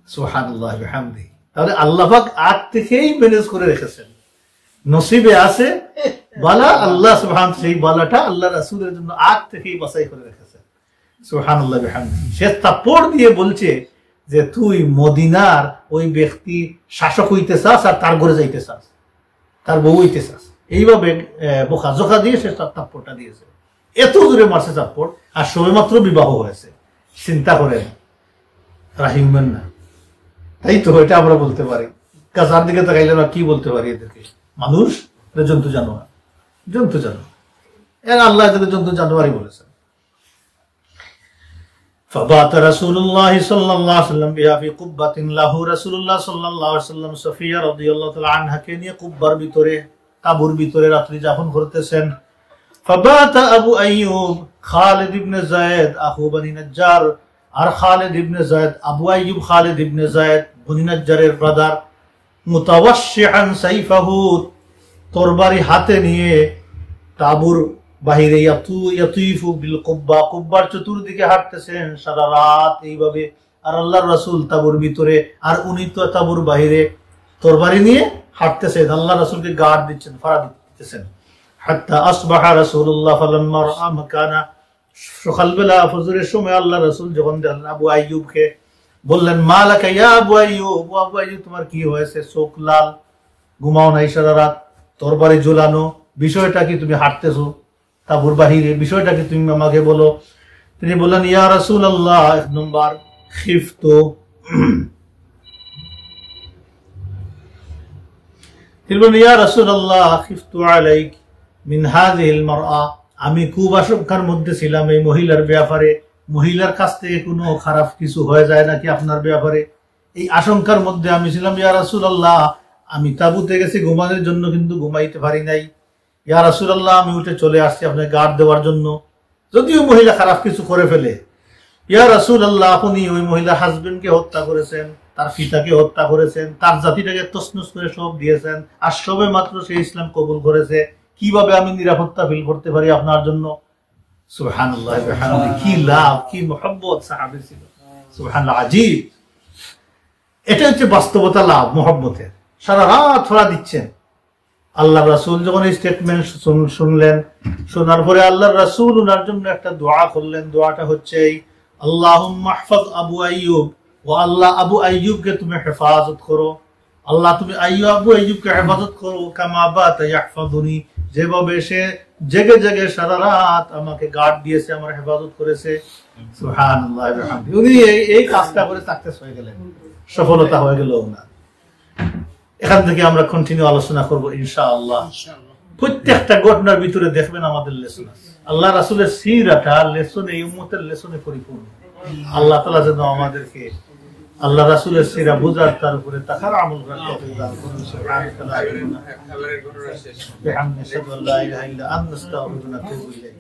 সুবহানাল্লাহ ওয়া বিহামদিহি। তাহলে আল্লাহ পাক আগ থেকেই ম্যানেজ করে রেখেছেন, নসিবে আছে বালা, আল্লাহ সুবহান সেই বালাটা আল্লাহ রাসূলের জন্য আগ থেকেই বাছাই করে রেখেছেন। সুবহানাল্লাহ ওয়া বিহামদিহি। সে তাপ্পড় দিয়ে বলছে যে তুই মদিনার ওই ব্যক্তি শাসক হইতে চাস আর তার ঘরে যাইতে চাস, তার বউ হইতে চাস, এইভাবে বোকা জোকা দিয়ে সে তাপ্পড়টা দিয়েছে। এত জোরে মারছে তাপ্পড়, আর সবেমাত্র বিবাহ হয়েছে। চিন্তা করেন, রাহিমেন না। তাই তো এটা আমরা বলতে পারি। গাছার দিকে তাকাইলে না কি বলতে পারি এদেরকে? মানুষ, জন্তু জানোয়ার, জন্তু জানোয়ার। এর আল্লাহ এদেরকে জন্তু জানোয়ারই বলেছেন। فبات رسول الله صلى الله عليه وسلم بها في قبة له رسول الله صلى الله عليه وسلم صفية رضي الله تعالى عنها কে নিয়ে কুব্বার ভিতরে, তাঁবুর ভিতরে রাত্রি যাপন করতেছেন। فبات أبو أيوب خالد بن زيد أخو بني نجار, আর খালিদ ইবনে যায়েদ, আবু আইয়ুব খালিদ ইবনে যায়েদ বনি নজ্জারের ব্রাদার, মুতাওয়াশশিআন সাইফাহু, তরবারি হাতে নিয়ে তাঁবুর বাহিরে ইয়াতুইফু বিল কুব্বা, কুব্বার চতুর্দিকে হাঁটতেছেন সারা রাত এইভাবে। আর আল্লাহর রাসূল তাঁবুর ভিতরে, আর উনি তো তাঁবুর বাহিরে তরবারি নিয়ে হাঁটতেছেন, আল্লাহর রাসূলকে গার্ড দিচ্ছেন, ফাড়া দিতেছেন। হাত্তা আসবাহা রাসূলুল্লাহ ফালাম্মা রাআ মাকানা, সকালবেলা ফজরের সময় আল্লাহর রাসূল যখন দেখলেন আবু আইয়ুবকে, বললেন মালাকা ইয়া আবু আইয়ুব, ও আবু আইয়ুব তোমার কি হয়েছে? চোখ লাল, ঘুমাও নাই সারা রাত, তরবারি ঝুলানো, বিষয়টা কি? তুমি হাঁটতেছো তাঁবুর বাহিরে, বিষয়টা কি তুমি আমাকে বলো। তিনি বললেন ইয়া রাসূলুল্লাহ, এক নম্বর খিফতু, তিনি বললেন ইয়া রাসূলুল্লাহ খিফতু আলাইক মিন হাযিহিল মারআ, আমি খুব আশঙ্কার মধ্যে ছিলাম এই মহিলার ব্যাপারে, মহিলার কাছ থেকে কোনো খারাপ কিছু হয়ে যায় নাকি আপনার ব্যাপারে, এই আশঙ্কার মধ্যে আমি ছিলাম। ইয়া রাসূলুল্লাহ, আমি তাঁবুতে গেছি ঘুমানোর জন্য, কিন্তু ঘুমাইতে পারি নাই। ইয়া রাসূলুল্লাহ, আমি উঠে চলে আসছি আপনাকে গার্ড দেওয়ার জন্য, যদিও মহিলা খারাপ কিছু করে ফেলে। ইয়া রাসূলুল্লাহ, আপনি ওই মহিলা হাজবেন্ডকে হত্যা করেছেন, তার পিতাকে হত্যা করেছেন, তার জাতিটাকে তছনছ করে সব দিয়েছেন, আর সবে মাত্র সে ইসলাম কবুল করেছে, কিভাবে আমি নিরাপত্তা ফিল করতে পারি আপনার জন্য? সুবহানাল্লাহ ওয়া বিহামদিহি, কি লাভ, কি মুহাব্বত সাহাবী ছিল, সুবহানাল্লাহ, আজীব। এটা হচ্ছে বাস্তবতা, লাভ মুহাব্বতের। সারা রাত ফড়া দিচ্ছেন। আল্লাহ রাসূল যখন এই স্টেটমেন্ট শুনলেন, শোনার পরে আল্লাহ রাসূল ওনার জন্য একটা দোয়া করলেন। দোয়াটা হচ্ছে এই, আল্লাহুম্মা ইহফাজ আবু আইয়ুব, ও আল্লাহ আবু আইয়ুবকে তুমি হেফাজত করো, আল্লাহ তুমি আবু আইয়ুবকে হেফাজত করো, কামা বাতা ইয়াহফাজুনি, যেভাবে সে জেগে জেগে সারা রাত আমাকে গার্ড দিয়েছে, আমার হেফাজত করেছে। সুবহানাল্লাহ ওয়া বিহামদিহি, উনি এই কাজটা করে সাকসেস হয়ে গেলেন, সফলতা হয়ে গেল ওনার। এখান থেকে আমরা কন্টিনিউ আলোচনা করব ইনশাআল্লাহ। প্রত্যেকটা ঘটনার ভিতরে দেখবেন আমাদের লেসন আছে। আল্লাহ রাসূলের সিরাটা লেসন, এই উম্মতের লেসনে পরিপূর্ণ। আল্লাহ তাআলা যেন আমাদেরকে আল্লাহ রাসূলের সিরা বুঝার, তার উপরে তাকার আমল করার তৌফিক দান করুন। সুবহানাল্লাহ, আল্লাহর ঘটনা শেষ। বিহামদিহি, আশহাদু আল্লা ইলাহা ইল্লা আনতা, আস্তাগফিরুকা ওয়া আতুবু ইলাইক।